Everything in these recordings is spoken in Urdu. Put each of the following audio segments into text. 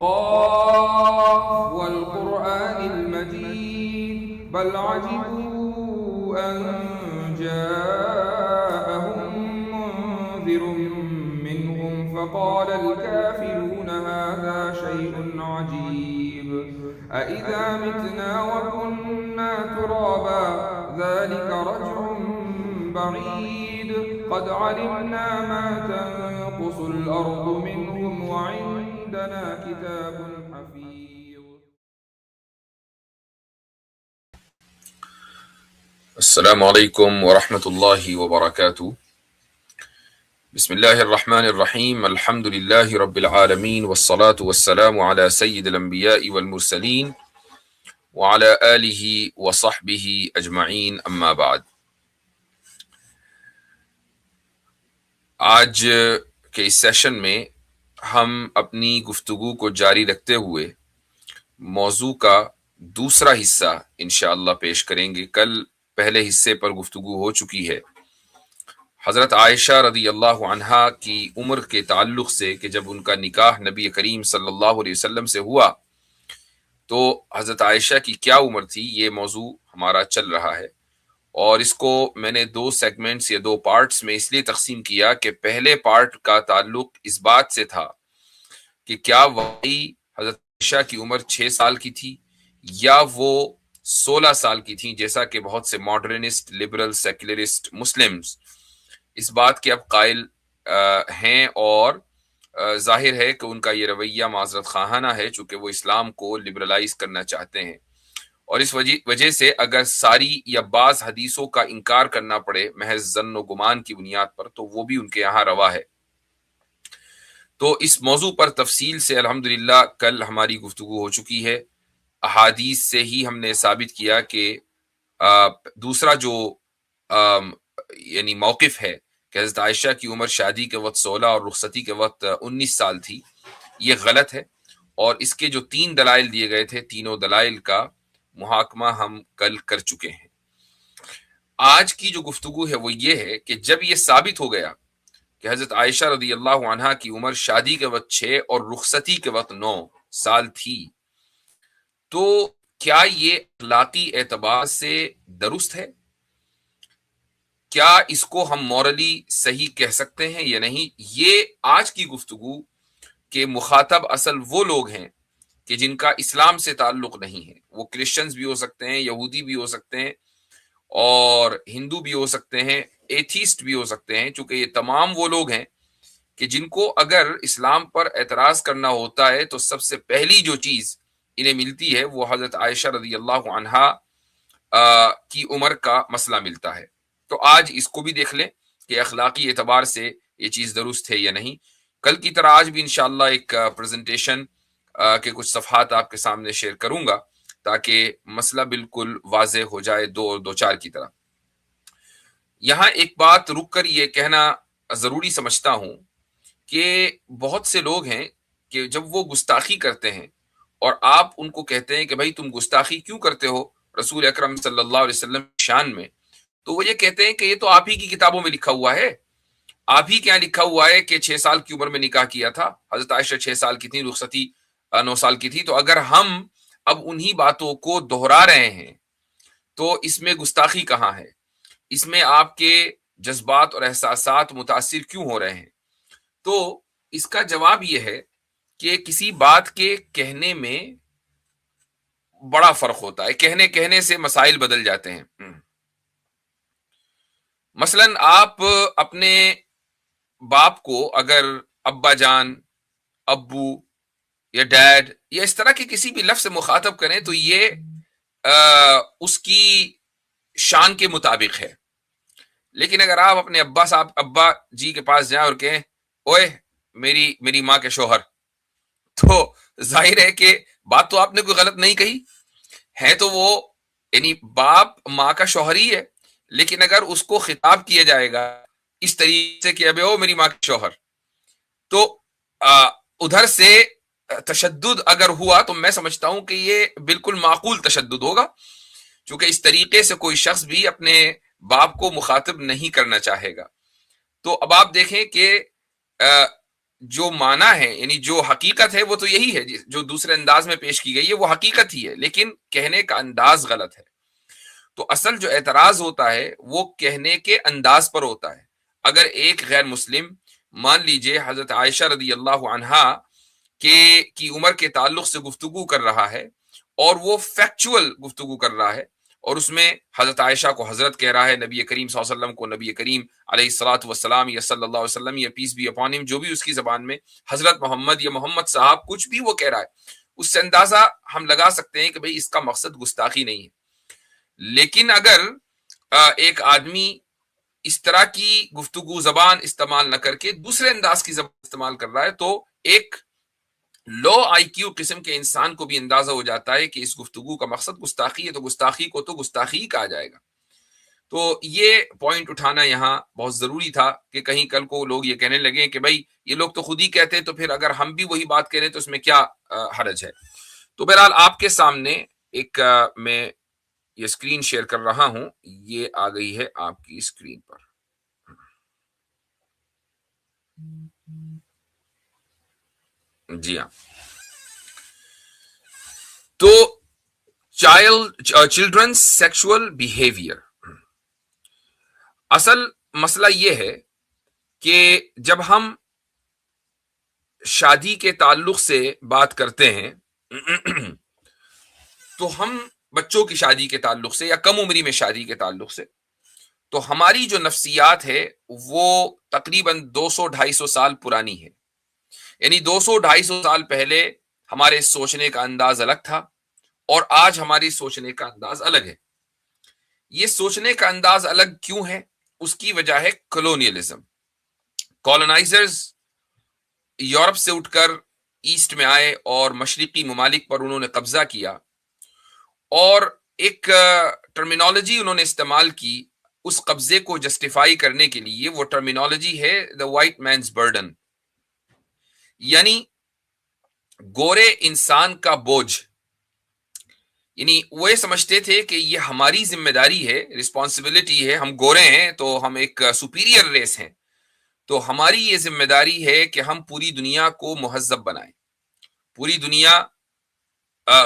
قاف والقرآن المجيد بل عجبوا أن جاءهم منذر منهم فقال الكافرون هذا شيء عجيب أإذا متنا وكنا ترابا ذلك رجع بعيد قد علمنا ما تنقص الأرض منهم وعندنا كتاب حفيظ. السلام عليكم ورحمة الله وبركاته. بسم الله الرحمن الرحيم. الحمد لله رب العالمين والصلاة والسلام على سيد الأنبياء والمرسلين وعلى آله وصحبه أجمعين أما بعد. آج کے اس سیشن میں ہم اپنی گفتگو کو جاری رکھتے ہوئے موضوع کا دوسرا حصہ انشاءاللہ پیش کریں گے۔ کل پہلے حصے پر گفتگو ہو چکی ہے حضرت عائشہ رضی اللہ عنہا کی عمر کے تعلق سے کہ جب ان کا نکاح نبی کریم صلی اللہ علیہ وسلم سے ہوا تو حضرت عائشہ کی کیا عمر تھی، یہ موضوع ہمارا چل رہا ہے، اور اس کو میں نے دو سیگمنٹس یا دو پارٹس میں اس لیے تقسیم کیا کہ پہلے پارٹ کا تعلق اس بات سے تھا کہ کیا واقعی حضرت عائشہ کی عمر 6 سال کی تھی یا وہ 16 سال کی تھیں، جیسا کہ بہت سے ماڈرنسٹ، لبرل، سیکولرسٹ مسلمز اس بات کے اب قائل ہیں، اور ظاہر ہے کہ ان کا یہ رویہ معذرت خواہانہ ہے چونکہ وہ اسلام کو لبرلائز کرنا چاہتے ہیں، اور اس وجہ سے اگر ساری یا بعض حدیثوں کا انکار کرنا پڑے محض ظن و گمان کی بنیاد پر تو وہ بھی ان کے یہاں روا ہے۔ تو اس موضوع پر تفصیل سے الحمدللہ کل ہماری گفتگو ہو چکی ہے۔ احادیث سے ہی ہم نے ثابت کیا کہ دوسرا جو یعنی موقف ہے کہ حضرت عائشہ کی عمر شادی کے وقت 16 اور رخصتی کے وقت 19 سال تھی، یہ غلط ہے، اور اس کے جو 3 دلائل دیے گئے تھے، تینوں دلائل کا محاکمہ ہم کل کر چکے ہیں۔ آج کی جو گفتگو ہے وہ یہ ہے کہ جب یہ ثابت ہو گیا کہ حضرت عائشہ رضی اللہ عنہا کی عمر شادی کے وقت 6 اور رخصتی کے وقت 9 سال تھی، تو کیا یہ اخلاقی اعتبار سے درست ہے؟ کیا اس کو ہم مورلی صحیح کہہ سکتے ہیں یا نہیں؟ یہ آج کی گفتگو کے مخاطب اصل وہ لوگ ہیں کہ جن کا اسلام سے تعلق نہیں ہے، وہ کرسچنز بھی ہو سکتے ہیں، یہودی بھی ہو سکتے ہیں، اور ہندو بھی ہو سکتے ہیں، ایتھیسٹ بھی ہو سکتے ہیں، چونکہ یہ تمام وہ لوگ ہیں کہ جن کو اگر اسلام پر اعتراض کرنا ہوتا ہے تو سب سے پہلی جو چیز انہیں ملتی ہے وہ حضرت عائشہ رضی اللہ عنہا کی عمر کا مسئلہ ملتا ہے۔ تو آج اس کو بھی دیکھ لیں کہ اخلاقی اعتبار سے یہ چیز درست ہے یا نہیں۔ کل کی طرح آج بھی انشاءاللہ ایک پریزنٹیشن کے کچھ صفحات آپ کے سامنے شیئر کروں گا تاکہ مسئلہ بالکل واضح ہو جائے دو چار کی طرح۔ یہاں ایک بات رک کر یہ کہنا ضروری سمجھتا ہوں کہ بہت سے لوگ ہیں کہ جب وہ گستاخی کرتے ہیں اور آپ ان کو کہتے ہیں کہ بھائی تم گستاخی کیوں کرتے ہو رسول اکرم صلی اللہ علیہ وسلم کی شان میں، تو وہ یہ کہتے ہیں کہ یہ تو آپ ہی کی کتابوں میں لکھا ہوا ہے، آپ ہی کیا لکھا ہوا ہے کہ 6 سال کی عمر میں نکاح کیا تھا، حضرت عائشہ 6 سال کی تھی، رخصتی 9 سال کی تھی، تو اگر ہم اب انہی باتوں کو دہرا رہے ہیں تو اس میں گستاخی کہاں ہے؟ اس میں آپ کے جذبات اور احساسات متاثر کیوں ہو رہے ہیں؟ تو اس کا جواب یہ ہے کہ کسی بات کے کہنے میں بڑا فرق ہوتا ہے، کہنے سے مسائل بدل جاتے ہیں۔ مثلا آپ اپنے باپ کو اگر ابا جان، ابو یا ڈیڈ یا اس طرح کے کسی بھی لفظ سے مخاطب کریں تو یہ اس کی شان کے مطابق ہے، لیکن اگر آپ اپنے ابا جی کے پاس جائیں اور کہیں اوئے میری ماں کے شوہر، تو ظاہر ہے کہ بات تو آپ نے کوئی غلط نہیں کہی ہے، تو وہ یعنی باپ ماں کا شوہر ہی ہے، لیکن اگر اس کو خطاب کیا جائے گا اس طریقے سے کہ ابے او میری ماں کے شوہر، تو ادھر سے تشدد اگر ہوا تو میں سمجھتا ہوں کہ یہ بالکل معقول تشدد ہوگا، چونکہ اس طریقے سے کوئی شخص بھی اپنے باپ کو مخاطب نہیں کرنا چاہے گا۔ تو اب آپ دیکھیں کہ جو معنی ہے یعنی جو حقیقت ہے وہ تو یہی ہے جو دوسرے انداز میں پیش کی گئی ہے وہ حقیقت ہی ہے، لیکن کہنے کا انداز غلط ہے۔ تو اصل جو اعتراض ہوتا ہے وہ کہنے کے انداز پر ہوتا ہے۔ اگر ایک غیر مسلم مان لیجئے حضرت عائشہ رضی اللہ عنہا کی عمر کے تعلق سے گفتگو کر رہا ہے اور وہ فیکچول گفتگو کر رہا ہے اور اس میں حضرت عائشہ کو حضرت کہہ رہا ہے، نبی کریم صلی اللہ علیہ وسلم کو نبی کریم علیہ الصلوۃ والسلام یا صلی اللہ علیہ وسلم یا پیس بی اپون ہم، جو بھی اس کی زبان میں حضرت محمد یا محمد صاحب کچھ بھی وہ کہہ رہا ہے، اس سے اندازہ ہم لگا سکتے ہیں کہ بھئی اس کا مقصد گستاخی نہیں ہے۔ لیکن اگر ایک آدمی اس طرح کی گفتگو زبان استعمال نہ کر کے دوسرے انداز کی زبان استعمال کر رہا ہے تو ایک لو آئی کیو قسم کے انسان کو بھی اندازہ ہو جاتا ہے کہ اس گفتگو کا مقصد گستاخی ہے، تو گستاخی کو تو گستاخی کہا جائے گا۔ تو یہ پوائنٹ اٹھانا یہاں بہت ضروری تھا کہ کہیں کل کو لوگ یہ کہنے لگے کہ بھائی یہ لوگ تو خود ہی کہتے ہیں تو پھر اگر ہم بھی وہی بات کریں تو اس میں کیا حرج ہے۔ تو بہرحال آپ کے سامنے ایک میں یہ اسکرین شیئر کر رہا ہوں، یہ آ گئی ہے آپ کی اسکرین پر۔ جی ہاں، تو چلڈرن سیکشول بیہیویئر، اصل مسئلہ یہ ہے کہ جب ہم شادی کے تعلق سے بات کرتے ہیں تو ہم بچوں کی شادی کے تعلق سے یا کم عمری میں شادی کے تعلق سے، تو ہماری جو نفسیات ہے وہ تقریباً 200-250 سال پرانی ہے۔ یعنی 200-250 سال پہلے ہمارے سوچنے کا انداز الگ تھا اور آج ہماری سوچنے کا انداز الگ ہے۔ یہ سوچنے کا انداز الگ کیوں ہے؟ اس کی وجہ ہے کولونیلزم۔ کولونائزرز یورپ سے اٹھ کر ایسٹ میں آئے اور مشرقی ممالک پر انہوں نے قبضہ کیا اور ایک ٹرمینالوجی انہوں نے استعمال کی اس قبضے کو جسٹیفائی کرنے کے لیے، وہ ٹرمینالوجی ہے دا وائٹ مینز برڈن، یعنی گورے انسان کا بوجھ۔ یعنی وہ یہ سمجھتے تھے کہ یہ ہماری ذمہ داری ہے، رسپانسبلٹی ہے، ہم گورے ہیں تو ہم ایک سپیریئر ریس ہیں، تو ہماری یہ ذمہ داری ہے کہ ہم پوری دنیا کو مہذب بنائیں۔ پوری دنیا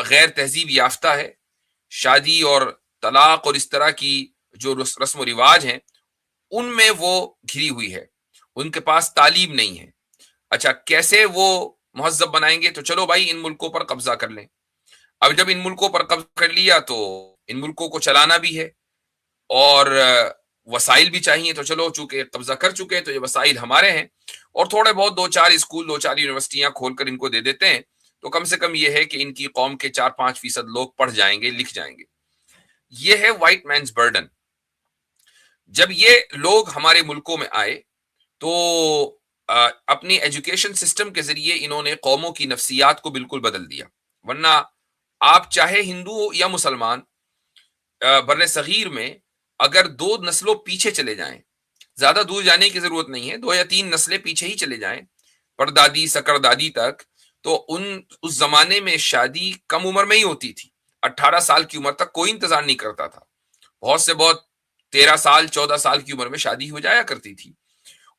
غیر تہذیب یافتہ ہے، شادی اور طلاق اور اس طرح کی جو رسم و رواج ہیں ان میں وہ گھری ہوئی ہے، ان کے پاس تعلیم نہیں ہے۔ اچھا کیسے وہ مہذب بنائیں گے؟ تو چلو بھائی ان ملکوں پر قبضہ کر لیں۔ اب جب ان ملکوں پر قبضہ کر لیا تو ان ملکوں کو چلانا بھی ہے اور وسائل بھی چاہیے، تو چلو چونکہ قبضہ کر چکے ہیں تو یہ وسائل ہمارے ہیں اور تھوڑے بہت 2-4 اسکول 2-4 یونیورسٹیاں کھول کر ان کو دے دیتے ہیں، تو کم سے کم یہ ہے کہ ان کی قوم کے 4-5% لوگ پڑھ جائیں گے، لکھ جائیں گے۔ یہ ہے وائٹ مینز برڈن۔ جب یہ لوگ ہمارے ملکوں میں آئے تو اپنی ایجوکیشن سسٹم کے ذریعے انہوں نے قوموں کی نفسیات کو بالکل بدل دیا۔ ورنہ آپ چاہے ہندو یا مسلمان بر صغیر میں اگر 2 نسلوں پیچھے چلے جائیں، زیادہ دور جانے کی ضرورت نہیں ہے، 2 یا 3 نسلیں پیچھے ہی چلے جائیں، پردادی سکر دادی تک، تو اس زمانے میں شادی کم عمر میں ہی ہوتی تھی۔ 18 سال کی عمر تک کوئی انتظار نہیں کرتا تھا، بہت سے بہت 13 سال 14 سال کی عمر میں شادی ہو جایا کرتی تھی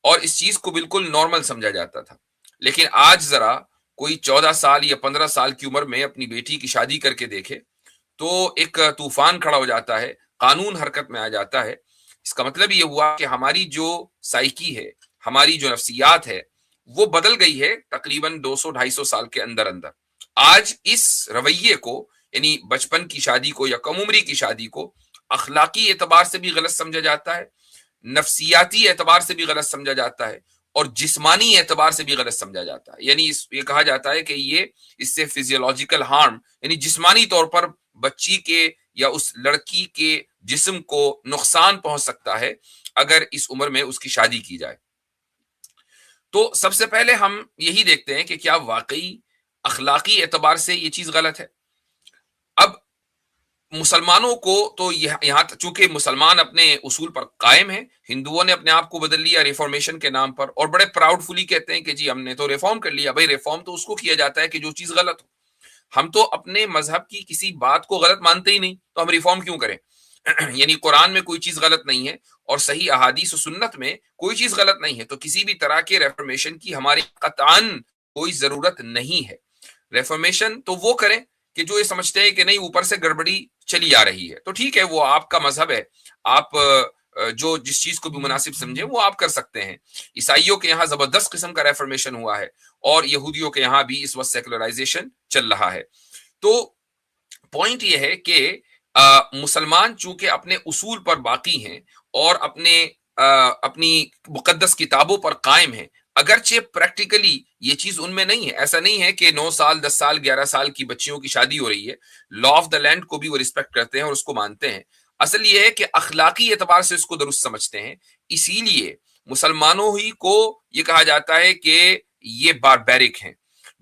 اور اس چیز کو بالکل نارمل سمجھا جاتا تھا۔ لیکن آج ذرا کوئی 14 سال یا 15 سال کی عمر میں اپنی بیٹی کی شادی کر کے دیکھے تو ایک طوفان کھڑا ہو جاتا ہے، قانون حرکت میں آ جاتا ہے۔ اس کا مطلب یہ ہوا کہ ہماری جو سائیکی ہے، ہماری جو نفسیات ہے وہ بدل گئی ہے تقریباً 200-250 سال کے اندر اندر۔ آج اس رویے کو یعنی بچپن کی شادی کو یا کم عمری کی شادی کو اخلاقی اعتبار سے بھی غلط سمجھا جاتا ہے، نفسیاتی اعتبار سے بھی غلط سمجھا جاتا ہے اور جسمانی اعتبار سے بھی غلط سمجھا جاتا ہے۔ یعنی یہ کہا جاتا ہے کہ یہ اس سے فزیولوجیکل ہارم یعنی جسمانی طور پر بچی کے یا اس لڑکی کے جسم کو نقصان پہنچ سکتا ہے اگر اس عمر میں اس کی شادی کی جائے۔ تو سب سے پہلے ہم یہی دیکھتے ہیں کہ کیا واقعی اخلاقی اعتبار سے یہ چیز غلط ہے۔ اب مسلمانوں کو تو یہاں چونکہ مسلمان اپنے اصول پر قائم ہیں، ہندوؤں نے اپنے آپ کو بدل لیا ریفارمیشن کے نام پر اور بڑے پراؤڈ فلی کہتے ہیں کہ جی ہم نے تو ریفارم کر لیا۔ بھائی ریفارم تو اس کو کیا جاتا ہے کہ جو چیز غلط ہو، ہم تو اپنے مذہب کی کسی بات کو غلط مانتے ہی نہیں، تو ہم ریفارم کیوں کریں؟ یعنی قرآن میں کوئی چیز غلط نہیں ہے اور صحیح احادیث و سنت میں کوئی چیز غلط نہیں ہے، تو کسی بھی طرح کے ریفارمیشن کی ہماری قطعاً کوئی ضرورت نہیں ہے. ریفارمیشن تو وہ کریں کہ جو یہ سمجھتے ہیں کہ نہیں اوپر سے گڑبڑی چلی آ رہی ہے، تو ٹھیک ہے، وہ آپ کا مذہب ہے، آپ جو جس چیز کو بھی مناسب سمجھیں وہ آپ کر سکتے ہیں. عیسائیوں کے یہاں زبردست قسم کا ریفارمیشن ہوا ہے اور یہودیوں کے یہاں بھی اس وقت سیکولرائزیشن چل رہا ہے. تو پوائنٹ یہ ہے کہ مسلمان چونکہ اپنے اصول پر باقی ہیں اور اپنی مقدس کتابوں پر قائم ہیں، اگرچہ پریکٹیکلی یہ چیز ان میں نہیں ہے. ایسا نہیں ہے کہ 9 سال 10 سال 11 سال کی بچیوں کی شادی ہو رہی ہے، لا آف دا لینڈ کو بھی وہ ریسپیکٹ کرتے ہیں اور اس کو مانتے ہیں. اصل یہ ہے کہ اخلاقی اعتبار سے اس کو درست سمجھتے ہیں. اسی لیے مسلمانوں ہی کو یہ کہا جاتا ہے کہ یہ باربیرک ہیں.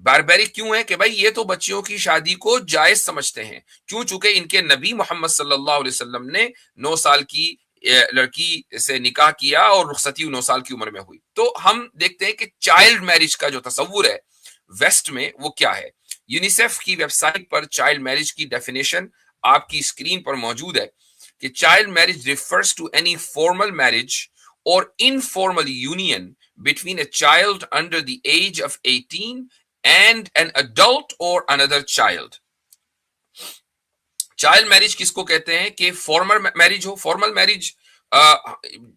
باربیرک کیوں ہے؟ کہ بھائی یہ تو بچیوں کی شادی کو جائز سمجھتے ہیں، کیوں؟ چونکہ ان کے نبی محمد صلی اللہ علیہ وسلم نے 9 سال کی لڑکی سے نکاح کیا اور رخصتی 9 سال کی عمر میں ہوئی. تو ہم دیکھتے ہیں کہ چائلڈ میرج کا جو تصور ہے ویسٹ میں وہ کیا ہے. یونیسیف کی ویب سائٹ پر چائلڈ میرج کی ڈیفینیشن آپ کی اسکرین پر موجود ہے کہ child marriage refers to any formal marriage اور informal union between a child under the age of 18 and an adult or another child. Child marriage کس کو کہتے ہیں؟ کہ فارمل میرج ہو. فارمل میرج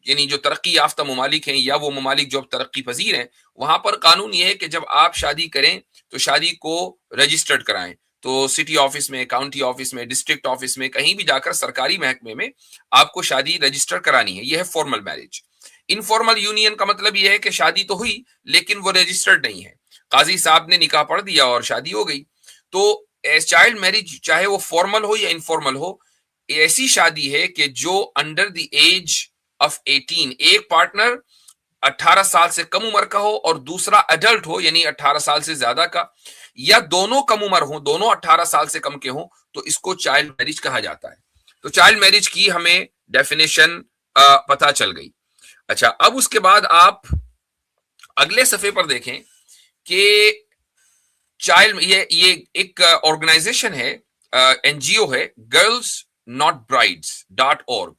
یعنی جو ترقی یافتہ ممالک ہیں یا وہ ممالک جو اب ترقی پذیر ہیں، وہاں پر قانون یہ ہے کہ جب آپ شادی کریں تو شادی کو رجسٹرڈ کرائیں. تو سٹی آفس میں، کاؤنٹی آفس میں، ڈسٹرکٹ آفس میں، کہیں بھی جا کر سرکاری محکمے میں آپ کو شادی رجسٹر کرانی ہے. یہ ہے فارمل میرج. انفارمل یونین کا مطلب یہ ہے کہ شادی تو ہوئی لیکن وہ رجسٹرڈ نہیں ہے، قاضی صاحب نے نکاح پڑھ دیا اور شادی ہو گئی. تو چائلڈ میرج چاہے وہ فارمل ہو یا انفارمل ہو، ایسی شادی ہے کہ جو انڈر دی ایج آف 18، ایک پارٹنر 18 سال سے کم عمر کا ہو اور دوسرا ایڈلٹ ہو یعنی 18 سال سے زیادہ کا، یا دونوں کم عمر ہوں، دونوں 18 سال سے کم کے ہوں، تو اس کو چائلڈ میرج کہا جاتا ہے. تو چائلڈ میرج کی ہمیں ڈیفینیشن پتہ چل گئی. اچھا، اب اس کے بعد آپ اگلے صفحے پر دیکھیں کہ چائلڈ یہ ایک آرگنائزیشن ہے، این جی او ہے، girlsnotbrides.org.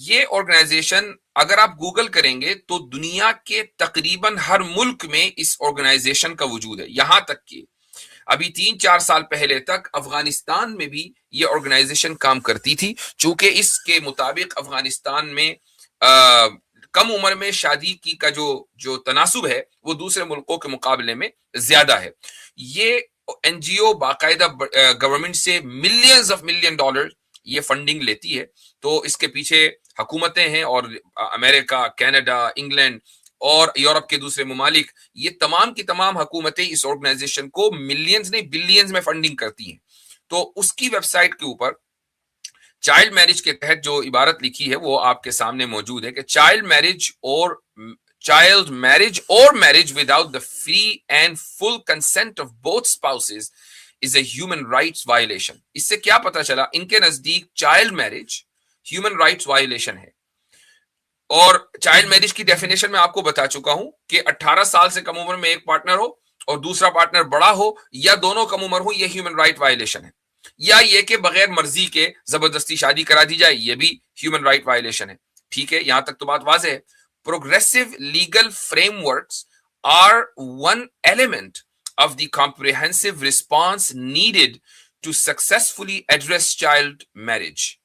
یہ آرگنائزیشن اگر آپ گوگل کریں گے تو دنیا کے تقریباً ہر ملک میں اس آرگنائزیشن کا وجود ہے. یہاں تک کہ ابھی 3-4 سال پہلے تک افغانستان میں بھی یہ آرگنائزیشن کام کرتی تھی، چونکہ اس کے مطابق افغانستان میں کم عمر میں شادی کی کا جو تناسب ہے وہ دوسرے ملکوں کے مقابلے میں زیادہ ہے. یہ این جی او باقاعدہ گورنمنٹ سے ملین ڈالر یہ فنڈنگ لیتی ہے. تو اس کے پیچھے حکومتیں ہیں اور امریکہ، کینیڈا، انگلینڈ اور یورپ کے دوسرے ممالک، یہ تمام کی تمام حکومتیں اس آرگنائزیشن کو ملینز نہیں بلینز میں فنڈنگ کرتی ہیں. تو اس کی ویب سائٹ کے اوپر چائلڈ میرج کے تحت جو عبارت لکھی ہے وہ آپ کے سامنے موجود ہے کہ چائلڈ میرج اور marriage without the free and full consent of both spouses is a human rights violation. اس سے کیا پتا چلا؟ ان کے نزدیک child marriage human rights violation ہے. اور چائلڈ میرج کی ڈیفینیشن میں آپ کو بتا چکا ہوں کہ 18 سال سے کم عمر میں ایک پارٹنر ہو اور دوسرا پارٹنر بڑا ہو یا دونوں کم عمر ہو، یہ ہیومن رائٹ وائلیشن ہے. یا یہ کہ بغیر مرضی کے زبردستی شادی کرا دی جائے، یہ بھی ہیومن رائٹ وائلیشن ہے. ٹھیک ہے، یہاں تک تو بات واضح ہے. Progressive legal frameworks are one element of the comprehensive response needed to successfully address child marriage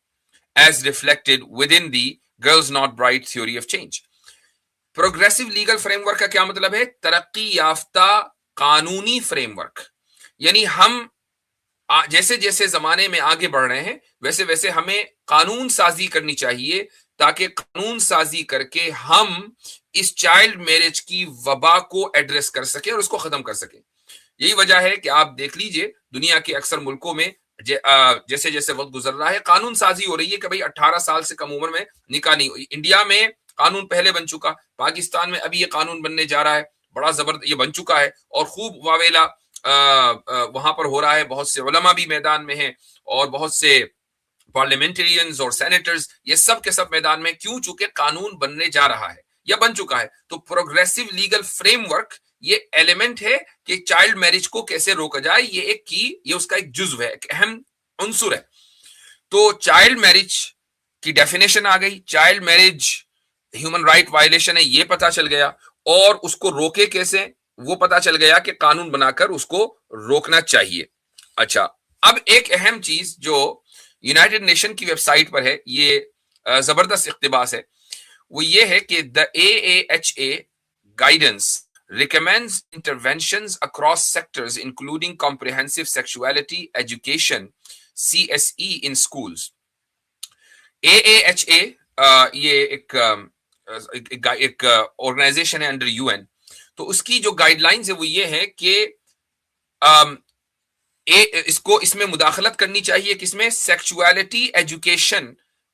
as reflected within the Girls Not Bride theory of change. Progressive legal framework کا کیا مطلب ہے؟ ترقی یافتہ قانونی فریم ورک. یعنی ہم جیسے جیسے زمانے میں آگے بڑھ رہے ہیں ویسے ویسے ہمیں قانون سازی کرنی چاہیے تاکہ قانون سازی کر کے ہم اس چائلڈ میرج کی وبا کو ایڈریس کر سکیں اور اس کو ختم کر سکیں. یہی وجہ ہے کہ آپ دیکھ لیجئے دنیا کے اکثر ملکوں میں جیسے جیسے وقت گزر رہا ہے قانون سازی ہو رہی ہے کہ بھئی 18 سال سے کم عمر میں نکاح نہیں ہوئی. انڈیا میں قانون پہلے بن چکا، پاکستان میں ابھی یہ قانون بننے جا رہا ہے، بڑا زبردست یہ بن چکا ہے اور خوب واویلا وہاں پر ہو رہا ہے. بہت سے علماء بھی میدان میں ہیں اور بہت سے پارلیمنٹرینز اور سینیٹرز، یہ سب کے سب میدان میں. کیوں؟ چونکہ قانون بننے جا رہا ہے یا بن چکا ہے. تو پروگریسو لیگل فریم ورک یہ ایلیمنٹ ہے کہ چائلڈ میرج کو کیسے روکا جائے، یہ اس کا ایک جزو ہے، ایک اہم عنصر ہے. تو چائلڈ میرج کی ڈیفینیشن آ گئی, child marriage human right violation ہے یہ پتا چل گیا, اور اس کو روکے کیسے وہ پتا چل گیا کہ قانون بنا کر اس کو روکنا چاہیے. اچھا, اب ایک اہم چیز جو یونائٹڈ نیشن کی ویب سائٹ پر ہے, یہ زبردست اقتباس ہے, وہ یہ ہے کہ the AAHA guidance recommends interventions across sectors including comprehensive sexuality education CSE in schools. AAHA یہ ایک آرگنائزیشن ہے انڈر UN, تو اس کی جو گائیڈ لائنز ہے وہ یہ ہے کہ اس میں مداخلت کرنی چاہیے, کس میں, سیکچولیٹی ایجوکیشن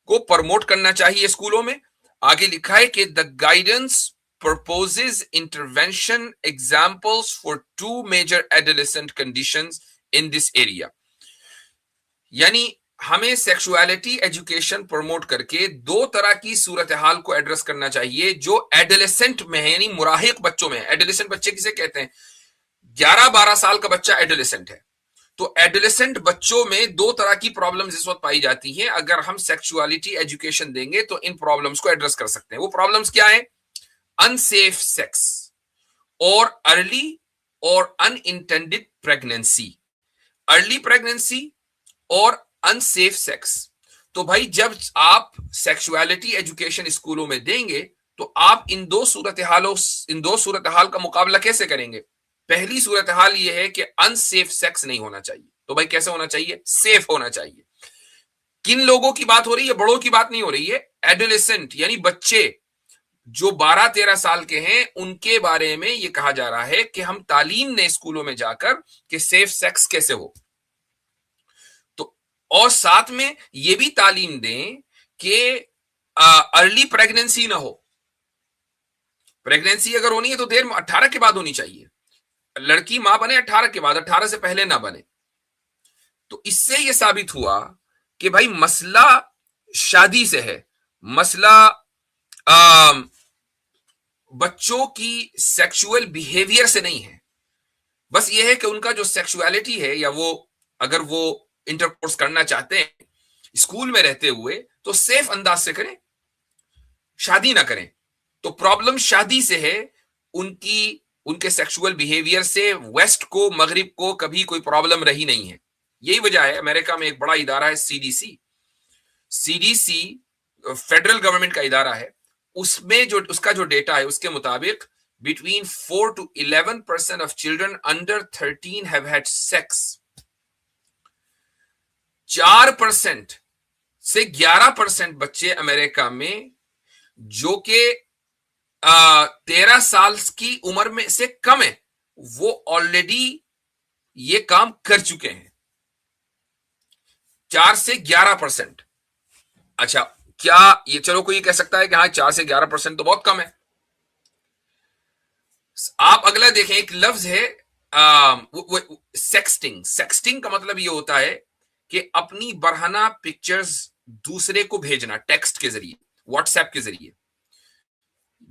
کو پروموٹ کرنا چاہیے اسکولوں میں. آگے لکھا ہے کہ the guidance proposes intervention examples for 2 major adolescent conditions in this area. یعنی ہمیں سیکشولیٹی ایجوکیشن پروموٹ کر کے 2 طرح کی صورتحال کو ایڈریس کرنا چاہیے جو ایڈولیسنٹ میں ہے, یعنی مراہق بچوں میں. ایڈولیسنٹ بچے کسے کہتے ہیں؟ 11-12 سال کا بچہ ایڈولیسنٹ ہے. تو ایڈولیسنٹ بچوں میں 2 طرح کی پرابلمز اس وقت پائی جاتی ہیں. اگر ہم سیکشولیٹی ایجوکیشن دیں گے تو ان پرابلمز کو ایڈریس کر سکتے ہیں. وہ پرابلمز کیا ہیں؟ انسیف سیکس اور ارلی اور ان انٹینڈڈ پریگننسی. ارلی پریگننسی اور انسیف سیکس. تو بھائی جب آپ سیکشولیٹی ایجوکیشن اسکولوں میں دیں گے تو آپ ان دو صورتحال کا مقابلہ کیسے کریں گے؟ پہلی صورتحال یہ ہے کہ انسیف سیکس نہیں ہونا چاہیے. تو بھائی کیسے ہونا چاہیے؟ سیف ہونا چاہیے. کن لوگوں کی بات ہو رہی ہے؟ بڑوں کی بات نہیں ہو رہی ہے. ایڈولیسنٹ یعنی بچے جو 12-13 سال کے ہیں, ان کے بارے میں یہ کہا جا رہا ہے کہ ہم تعلیم دیں اسکولوں میں جا کر کہ سیف سیکس کیسے ہو. اور ساتھ میں یہ بھی تعلیم دیں کہ ارلی پریگننسی نہ ہو. پریگننسی اگر ہونی ہے تو 18 کے بعد ہونی چاہیے. لڑکی ماں بنے 18 کے بعد, 18 سے پہلے نہ بنے. تو اس سے یہ ثابت ہوا کہ بھائی مسئلہ شادی سے ہے, مسئلہ بچوں کی سیکشول بیہیویئر سے نہیں ہے. بس یہ ہے کہ ان کا جو سیکشولیٹی ہے, یا وہ اگر وہ انٹرکورس کرنا چاہتے ہیں اسکول میں رہتے ہوئے تو سیف انداز سے کریں, شادی نہ کریں. تو پرابلم شادی سے ہے, ان کے سیکشول بیہیویئر سے ویسٹ کو, مغرب کو کبھی کوئی پرابلم رہی نہیں ہے. یہی وجہ ہے امریکہ میں ایک بڑا ادارہ ہے C D C federal government کا ادارہ ہے. اس میں جو اس کا جو ڈیٹا ہے اس کے مطابق between 4 to 11% of children under 13 have had sex. 4% سے 11% بچے امریکہ میں جو کہ 13 سال کی عمر میں سے کم ہے, وہ آلریڈی یہ کام کر چکے ہیں. 4 سے 11%. اچھا, کیا یہ چلو کوئی کہہ سکتا ہے کہ ہاں 4 سے 11% تو بہت کم ہے. آپ اگلا دیکھیں, ایک لفظ ہے سیکسٹنگ. سیکسٹنگ کا مطلب یہ ہوتا ہے کہ اپنی برہنہ پکچرز دوسرے کو بھیجنا ٹیکسٹ کے ذریعے, واٹس ایپ کے ذریعے.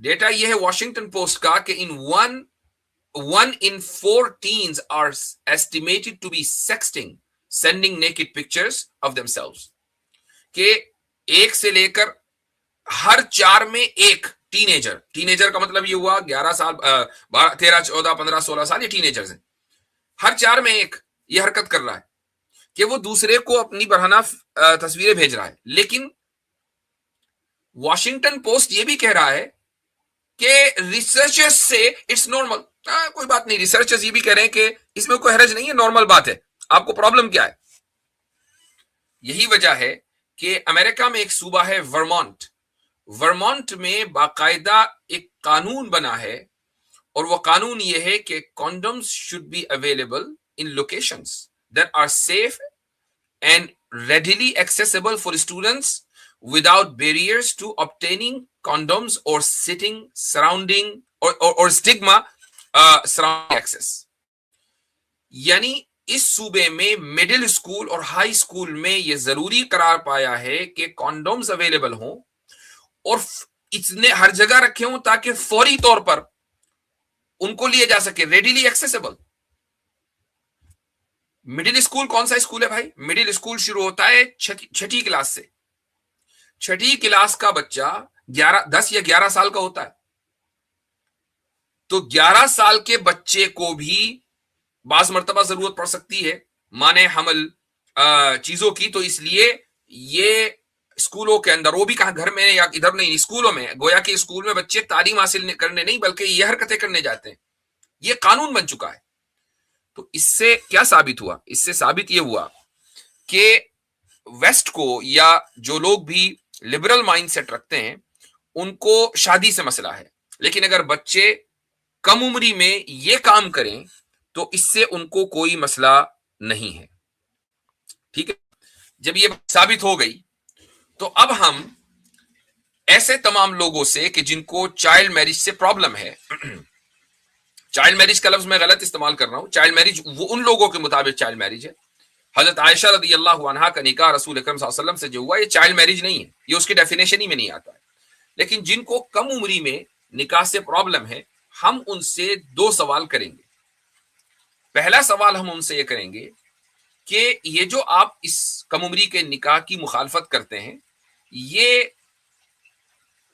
ڈیٹا یہ ہے واشنگٹن پوسٹ کا کہ one in 4 teens are estimated to be sexting, sending naked pictures of themselves. کہ 1 سے لے کر ہر 4 میں ایک ٹینیجر کا مطلب یہ ہوا 11 سال 13 14 15 16 سال, یہ ٹینیجرز ہیں. ہر 4 میں ایک یہ حرکت کر رہا ہے کہ وہ دوسرے کو اپنی برہنہ تصویریں بھیج رہا ہے. لیکن واشنگٹن پوسٹ یہ بھی کہہ رہا ہے کہ ریسرچرز سے اٹس نارمل. کوئی بات نہیں, ریسرچرز یہ بھی کہہ رہے ہیں کہ اس میں کوئی حرج نہیں ہے, نارمل بات ہے. آپ کو پرابلم کیا ہے؟ یہی وجہ ہے کہ امریکہ میں ایک صوبہ ہے ورمونٹ میں باقاعدہ ایک قانون بنا ہے, اور وہ قانون یہ ہے کہ condoms should be available in locations that are safe and readily accessible for students without barriers to obtaining condoms or surrounding stigma surrounding access. یعنی اس صوبے میں مڈل اسکول اور ہائی اسکول میں یہ ضروری قرار پایا ہے کہ کانڈومز اویلیبل ہوں اور اتنے ہر جگہ رکھے ہوں تاکہ فوری طور پر ان کو لیے جا سکے, ریڈیلی ایکسیسیبل. مڈل اسکول کون سا اسکول ہے بھائی؟ مڈل اسکول شروع ہوتا ہے 6ٹھی کلاس سے. چھٹی کلاس کا بچہ 10 یا 11 سال کا ہوتا ہے، تو 11 سال کے بچے کو بھی بعض مرتبہ ضرورت پڑ سکتی ہے مانے حمل چیزوں کی، تو اس لیے یہ اسکولوں کے اندر، وہ بھی کہاں گھر میں یا ادھر نہیں، اسکولوں میں، گویا کہ اسکول میں بچے تعلیم حاصل کرنے نہیں بلکہ یہ حرکتیں کرنے جاتے ہیں، یہ قانون بن چکا ہے۔ تو اس سے کیا ثابت ہوا؟ اس سے ثابت یہ ہوا کہ ویسٹ کو یا جو لوگ بھی لبرل مائنڈ سیٹ رکھتے ہیں ان کو شادی سے مسئلہ ہے، لیکن اگر بچے کم عمری میں یہ کام کریں تو اس سے ان کو کوئی مسئلہ نہیں ہے۔ ٹھیک ہے، جب یہ ثابت ہو گئی تو اب ہم ایسے تمام لوگوں سے کہ جن کو چائلڈ میرج سے پرابلم ہے، چائلڈ میرج کا لفظ میں غلط استعمال کر رہا ہوں، چائلڈ میرج وہ ان لوگوں کے مطابق چائلڈ میرج ہے۔ حضرت عائشہ رضی اللہ عنہا کا نکاح رسول اکرم صلی اللہ علیہ وسلم سے جو ہوا، یہ چائلڈ میرج نہیں ہے، یہ اس کی ڈیفینیشن ہی میں نہیں آتا ہے۔ لیکن جن کو کم عمری میں نکاح سے پرابلم ہے، ہم ان سے 2 سوال کریں گے۔ پہلا سوال ہم ان سے یہ کریں گے کہ یہ جو آپ اس کم عمری کے نکاح کی مخالفت کرتے ہیں، یہ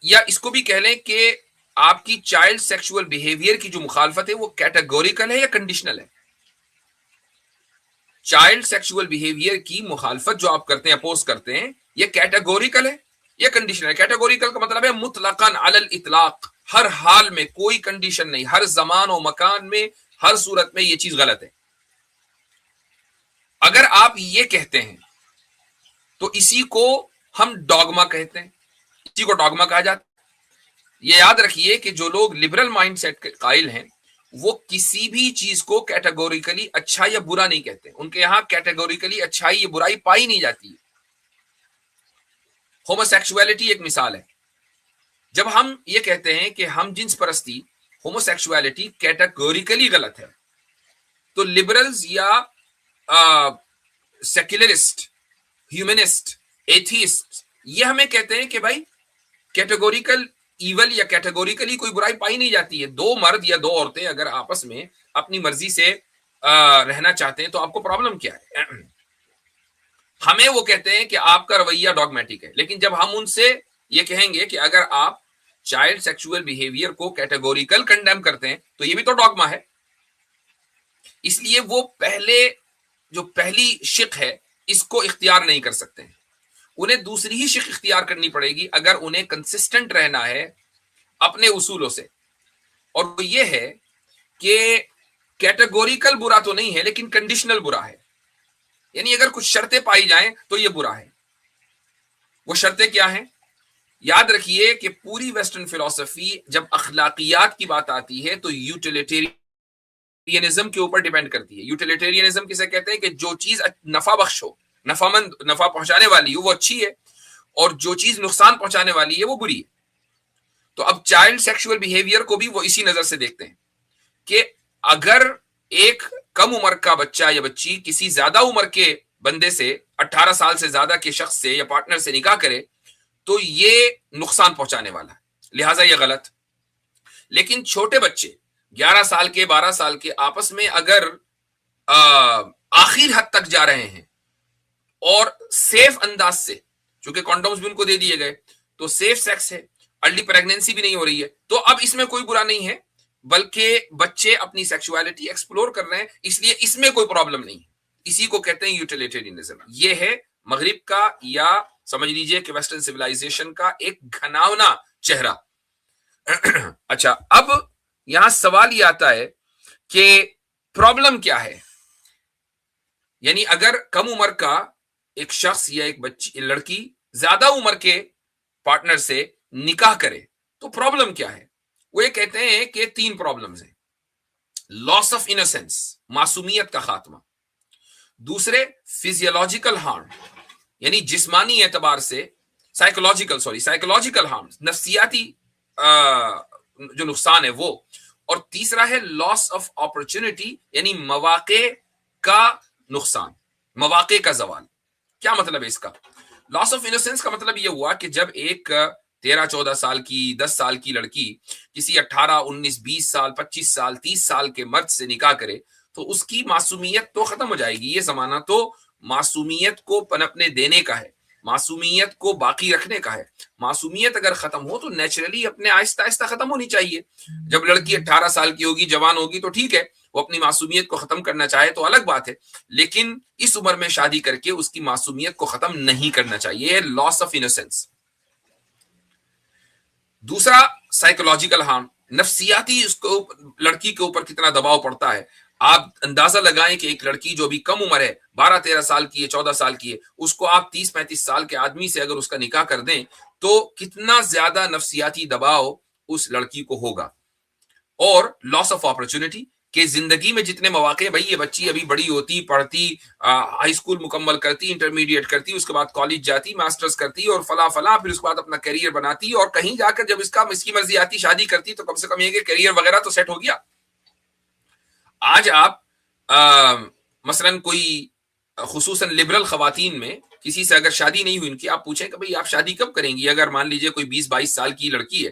یا اس کو بھی کہہ لیں کہ آپ کی چائلڈ سیکشول بیہیویئر کی جو مخالفت ہے وہ کیٹیگوریکل ہے یا کنڈیشنل ہے؟ چائلڈ سیکشول بیہیویئر کی مخالفت جو آپ کرتے ہیں، اپوز کرتے ہیں، یہ کیٹیگوریکل ہے یا کنڈیشنل ہے؟ کیٹیگوریکل کا مطلب ہے مطلقاً علی الاطلاق، ہر حال میں، کوئی کنڈیشن نہیں، ہر زمان و مکان میں، ہر صورت میں یہ چیز غلط ہے۔ اگر آپ یہ کہتے ہیں تو اسی کو ہم ڈوگما کہتے ہیں، اسی کو ڈوگما کہا جاتا ہے۔ یہ یاد رکھیے کہ جو لوگ لبرل مائنڈ سیٹ کے قائل ہیں وہ کسی بھی چیز کو کیٹیگوریکلی اچھا یا برا نہیں کہتے، ان کے یہاں کیٹیگوریکلی اچھائی یا برائی پائی نہیں جاتی ہے۔ ہومو سیکشولیٹی ایک مثال ہے۔ جب ہم یہ کہتے ہیں کہ ہم جنس پرستی، ہومو سیکشولیٹی کیٹیگوریکلی غلط ہے، تو لبرلز یا سیکولرسٹ، ہیومنسٹ، ایتھیسٹ یہ ہمیں کہتے ہیں کہ بھائی کیٹیگوریکل ایول یا کیٹیگوریکلی کوئی برائی پائی نہیں جاتی ہے۔ 2 مرد یا 2 عورتیں اگر آپس میں اپنی مرضی سے رہنا چاہتے ہیں تو آپ کو پرابلم کیا ہے؟ ہمیں وہ کہتے ہیں کہ آپ کا رویہ ڈاگمیٹک ہے، لیکن جب ہم ان سے یہ کہیں گے کہ اگر آپ چائلڈ سیکشول بیہیویئر کو کیٹیگوریکل کنڈیم کرتے ہیں تو یہ بھی تو ڈاگما ہے۔ اس لیے وہ پہلی شق ہے اس کو اختیار نہیں کر سکتے ہیں، انہیں دوسری ہی شق اختیار کرنی پڑے گی اگر انہیں کنسسٹنٹ رہنا ہے اپنے اصولوں سے، اور وہ یہ ہے کہ کیٹیگوریکل برا تو نہیں ہے لیکن کنڈیشنل برا ہے، یعنی اگر کچھ شرطیں پائی جائیں تو یہ برا ہے۔ وہ شرطیں کیا ہیں؟ یاد رکھیے کہ پوری ویسٹرن فلسفی جب اخلاقیات کی بات آتی ہے تو یوٹیلیٹیرینزم کے اوپر ڈیپینڈ کرتی ہے۔ یوٹیلیٹیرینزم کسے کہتے ہیں؟ کہ جو چیز نفع بخش ہو، نفع مند، نفع پہنچانے والی ہو وہ اچھی ہے، اور جو چیز نقصان پہنچانے والی ہے وہ بری ہے۔ تو اب چائلڈ سیکشول بیہیویئر کو بھی وہ اسی نظر سے دیکھتے ہیں کہ اگر ایک کم عمر کا بچہ یا بچی کسی زیادہ عمر کے بندے سے، 18 سال سے زیادہ کے شخص سے یا پارٹنر سے نکاح کرے تو یہ نقصان پہنچانے والا ہے، لہٰذا یہ غلط۔ لیکن چھوٹے بچے 11 سال کے، 12 سال کے آپس میں اگر آخر حد تک جا رہے ہیں اور سیف انداز سے، چونکہ کانڈومز بھی ان کو دے دیے گئے تو سیف سیکس ہے، ارلی پریگنینسی بھی نہیں ہو رہی ہے، تو اب اس میں کوئی برا نہیں ہے، بلکہ بچے اپنی سیکشوالٹی ایکسپلور کر رہے ہیں، اس لیے اس میں کوئی پرابلم نہیں ہے۔ اسی کو کہتے ہیں یوٹیلیٹیرینزم۔ یہ ہے مغرب کا، یا سمجھ لیجئے کہ ویسٹرن سویلائزیشن کا ایک گھناؤنا چہرہ۔ اچھا، اب یہاں سوال یہ آتا ہے کہ پرابلم کیا ہے؟ یعنی اگر کم عمر کا ایک شخص یا ایک بچی، لڑکی زیادہ عمر کے پارٹنر سے نکاح کرے تو پرابلم کیا ہے؟ وہ یہ کہتے ہیں کہ 3 پرابلمز ہیں۔ لاس آف انوسینس، معصومیت کا خاتمہ۔ دوسرے فزیولوجیکل ہارم، یعنی جسمانی اعتبار سے، سائیکولوجیکل ہارم، نفسیاتی جو نقصان ہے وہ۔ اور تیسرا ہے لاس آف اپرچونٹی، یعنی مواقع کا نقصان، مواقع کا زوال۔ کیا مطلب ہے اس کا؟ لاس آف انوسینس کا مطلب یہ ہوا کہ جب ایک 13-14 سال کی، 10 سال کی لڑکی کسی 18, 19, 20 سال، 25 سال، 30 سال کے مرد سے نکاح کرے تو اس کی معصومیت تو ختم ہو جائے گی۔ یہ زمانہ تو معصومیت کو پنپنے دینے کا ہے، معصومیت کو باقی رکھنے کا ہے. معصومیت اگر ختم ہو تو نیچرلی اپنے آہستہ آہستہ ختم ہونی چاہیے. جب لڑکی 18 سال کی ہوگی، جوان ہوگی، تو ٹھیک ہے، وہ اپنی معصومیت کو ختم کرنا چاہے تو الگ بات ہے، لیکن اس عمر میں شادی کر کے اس کی معصومیت کو ختم نہیں کرنا چاہیے. لاس آف انوسینس. دوسرا سائیکولوجیکل ہارم، نفسیاتی اس کو لڑکی کے اوپر کتنا دباؤ پڑتا ہے. آپ اندازہ لگائیں کہ ایک لڑکی جو بھی کم عمر ہے، 12-13 سال کی ہے، 14 سال کی ہے، اس کو آپ 30-35 سال کے آدمی سے اگر اس کا نکاح کر دیں تو کتنا زیادہ نفسیاتی دباؤ اس لڑکی کو ہوگا. اور لاس آف اپرچونٹی، کہ زندگی میں جتنے مواقع، بھائی یہ بچی ابھی بڑی ہوتی، پڑھتی، ہائی اسکول مکمل کرتی، انٹرمیڈیٹ کرتی، اس کے بعد کالج جاتی، ماسٹرز کرتی اور فلاں، پھر اس کے بعد اپنا کیریئر بناتی، اور کہیں جا کر جب اس کی مرضی آتی شادی کرتی تو کم سے کم یہ کہ کیریئر وغیرہ تو سیٹ ہو گیا. آج آپ مثلا کوئی خصوصاً لبرل خواتین میں کسی سے اگر شادی نہیں ہوئی ان کی، آپ پوچھیں کہ بھئی آپ شادی کب کریں گی؟ اگر مان لیجئے کوئی 20-22 سال کی لڑکی ہے،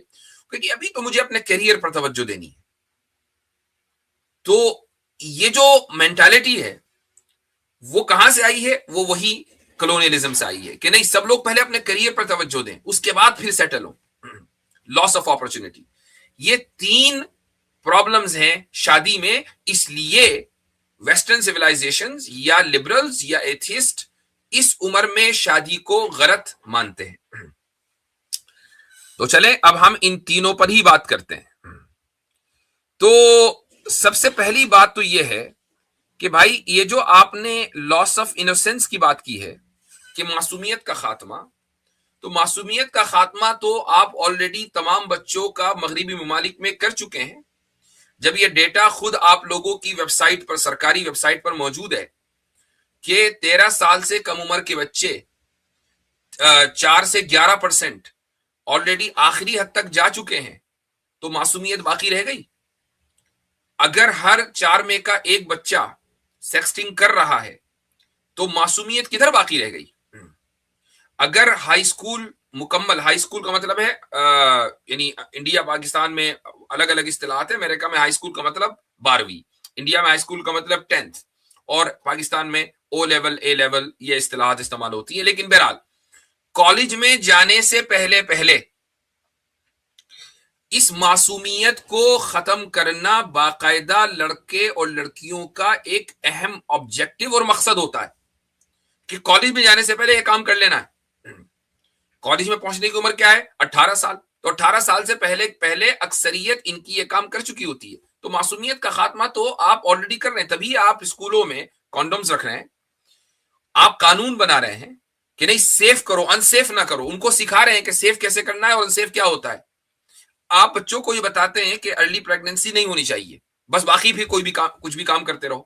کیونکہ ابھی تو مجھے اپنے کیریئر پر توجہ دینی ہے. تو یہ جو مینٹالٹی ہے وہ کہاں سے آئی ہے؟ وہ وہی کلونیلزم سے آئی ہے کہ نہیں، سب لوگ پہلے اپنے کیریئر پر توجہ دیں، اس کے بعد پھر سیٹل ہو. Loss of opportunity. یہ 3 پرابلمز ہیں شادی میں. اس لیے ویسٹرن سیولائزیشنز یا لبرلز یا ایتھیسٹ اس عمر میں شادی کو غلط مانتے ہیں. تو چلیں اب ہم ان تینوں پر ہی بات کرتے ہیں. تو سب سے پہلی بات تو یہ ہے کہ بھائی یہ جو آپ نے لاس آف انوسینس کی بات کی ہے کہ معصومیت کا خاتمہ، تو معصومیت کا خاتمہ تو آپ آلریڈی تمام بچوں کا مغربی ممالک میں کر چکے ہیں. جب یہ ڈیٹا خود آپ لوگوں کی ویب سائٹ پر، سرکاری ویب سائٹ پر موجود ہے کہ 13 سال سے کم عمر کے بچے 4 سے 11% آلریڈی آخری حد تک جا چکے ہیں، تو معصومیت باقی رہ گئی. اگر ہر 4 میں کا ایک بچہ سیکسٹنگ کر رہا ہے تو معصومیت کدھر باقی رہ گئی؟ اگر ہائی اسکول مکمل، ہائی اسکول کا مطلب ہے یعنی انڈیا پاکستان میں الگ الگ اصطلاحات ہیں. امریکہ میں ہائی اسکول کا مطلب 12ویں، انڈیا میں ہائی اسکول کا مطلب 10th، اور پاکستان میں او لیول، اے لیول، یہ اصطلاحات استعمال ہوتی ہیں. لیکن بہرحال کالج میں جانے سے پہلے اس معصومیت کو ختم کرنا باقاعدہ لڑکے اور لڑکیوں کا ایک اہم آبجیکٹو اور مقصد ہوتا ہے کہ کالج میں جانے سے پہلے یہ کام کر لینا ہے. کالج میں پہنچنے کی عمر کیا ہے؟ 18 سال. تو 18 سال سے پہلے اکثریت ان کی یہ کام کر چکی ہوتی ہے. تو معصومیت کا خاتمہ تو آپ آلریڈی کر رہے ہیں. تبھی آپ اسکولوں میں کانڈومز رکھ رہے ہیں، آپ قانون بنا رہے ہیں کہ نہیں سیف کرو، انسیف نہ کرو. ان کو سکھا رہے ہیں کہ سیف کیسے کرنا ہے اور انسیف کیا ہوتا ہے. آپ بچوں کو یہ بتاتے ہیں کہ ارلی پریگننسی نہیں ہونی چاہیے، بس باقی پھر کوئی بھی کام، کچھ بھی کام کرتے رہو.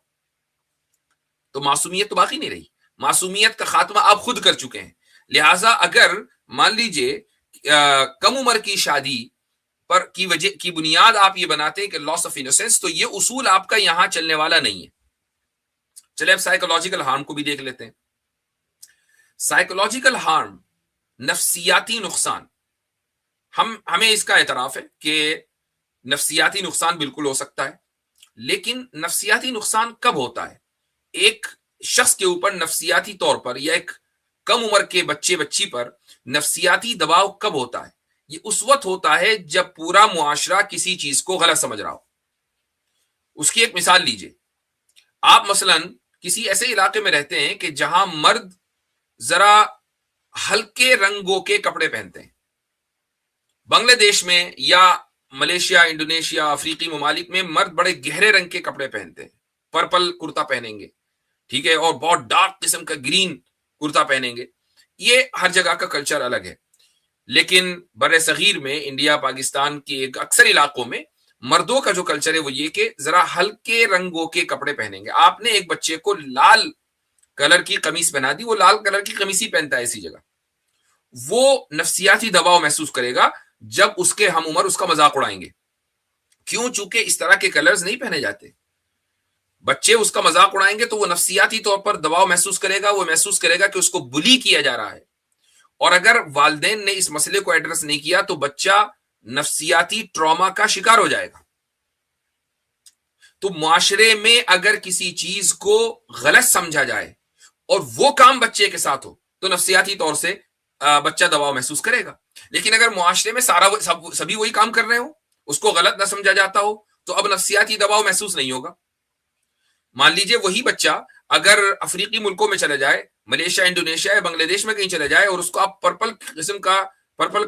تو معصومیت تو باقی نہیں رہی. معصومیت کا خاتمہ آپ خود کر چکے ہیں. لہٰذا اگر مان لیجئے کم عمر کی شادی پر کی وجہ کی بنیاد آپ یہ بناتے ہیں کہ لاس آف انوسینس، تو یہ اصول آپ کا یہاں چلنے والا نہیں ہے. چلے اب سائیکولوجیکل ہارم کو بھی دیکھ لیتے ہیں. سائیکولوجیکل ہارم، نفسیاتی نقصان. ہمیں اس کا اعتراف ہے کہ نفسیاتی نقصان بالکل ہو سکتا ہے، لیکن نفسیاتی نقصان کب ہوتا ہے؟ ایک شخص کے اوپر نفسیاتی طور پر یا ایک کم عمر کے بچے بچی پر نفسیاتی دباؤ کب ہوتا ہے؟ یہ اس وقت ہوتا ہے جب پورا معاشرہ کسی چیز کو غلط سمجھ رہا ہو. اس کی ایک مثال لیجئے. آپ مثلا کسی ایسے علاقے میں رہتے ہیں کہ جہاں مرد ذرا ہلکے رنگوں کے کپڑے پہنتے ہیں. بنگلہ دیش میں یا ملیشیا، انڈونیشیا، افریقی ممالک میں مرد بڑے گہرے رنگ کے کپڑے پہنتے ہیں. پرپل کرتا پہنیں گے، ٹھیک ہے، اور بہت ڈارک قسم کا گرین کرتا پہنیں گے. یہ ہر جگہ کا کلچر الگ ہے. لیکن بر صغیر میں، انڈیا پاکستان کے ایک اکثر علاقوں میں مردوں کا جو کلچر ہے وہ یہ کہ ذرا ہلکے رنگوں کے کپڑے پہنیں گے. آپ نے ایک بچے کو لال کلر کی قمیص پہنا دی، وہ لال کلر کی قمیص ہی پہنتا ہے اسی جگہ. وہ نفسیاتی دباؤ محسوس کرے گا جب اس کے ہم عمر اس کا مذاق اڑائیں گے. کیوں؟ چونکہ اس طرح کے کلرز نہیں پہنے جاتے. بچے اس کا مذاق اڑائیں گے تو وہ نفسیاتی طور پر دباؤ محسوس کرے گا. وہ محسوس کرے گا کہ اس کو بلی کیا جا رہا ہے. اور اگر والدین نے اس مسئلے کو ایڈریس نہیں کیا تو بچہ نفسیاتی ٹراما کا شکار ہو جائے گا. تو معاشرے میں اگر کسی چیز کو غلط سمجھا جائے اور وہ کام بچے کے ساتھ ہو تو نفسیاتی طور سے بچہ دباؤ محسوس کرے گا. لیکن اگر معاشرے میں سبھی وہی کام کر رہے ہو, اس کو غلط نہ سمجھا جاتا ہو, تو اب نفسیاتی دباؤ محسوس نہیں ہوگا. مان لیجئے وہی بچہ اگر افریقی ملکوں میں چلا جائے, ملیشیا, انڈونیشیا یا بنگلہ دیش میں کہیں چلا جائے, اور اس کو آپ پرپل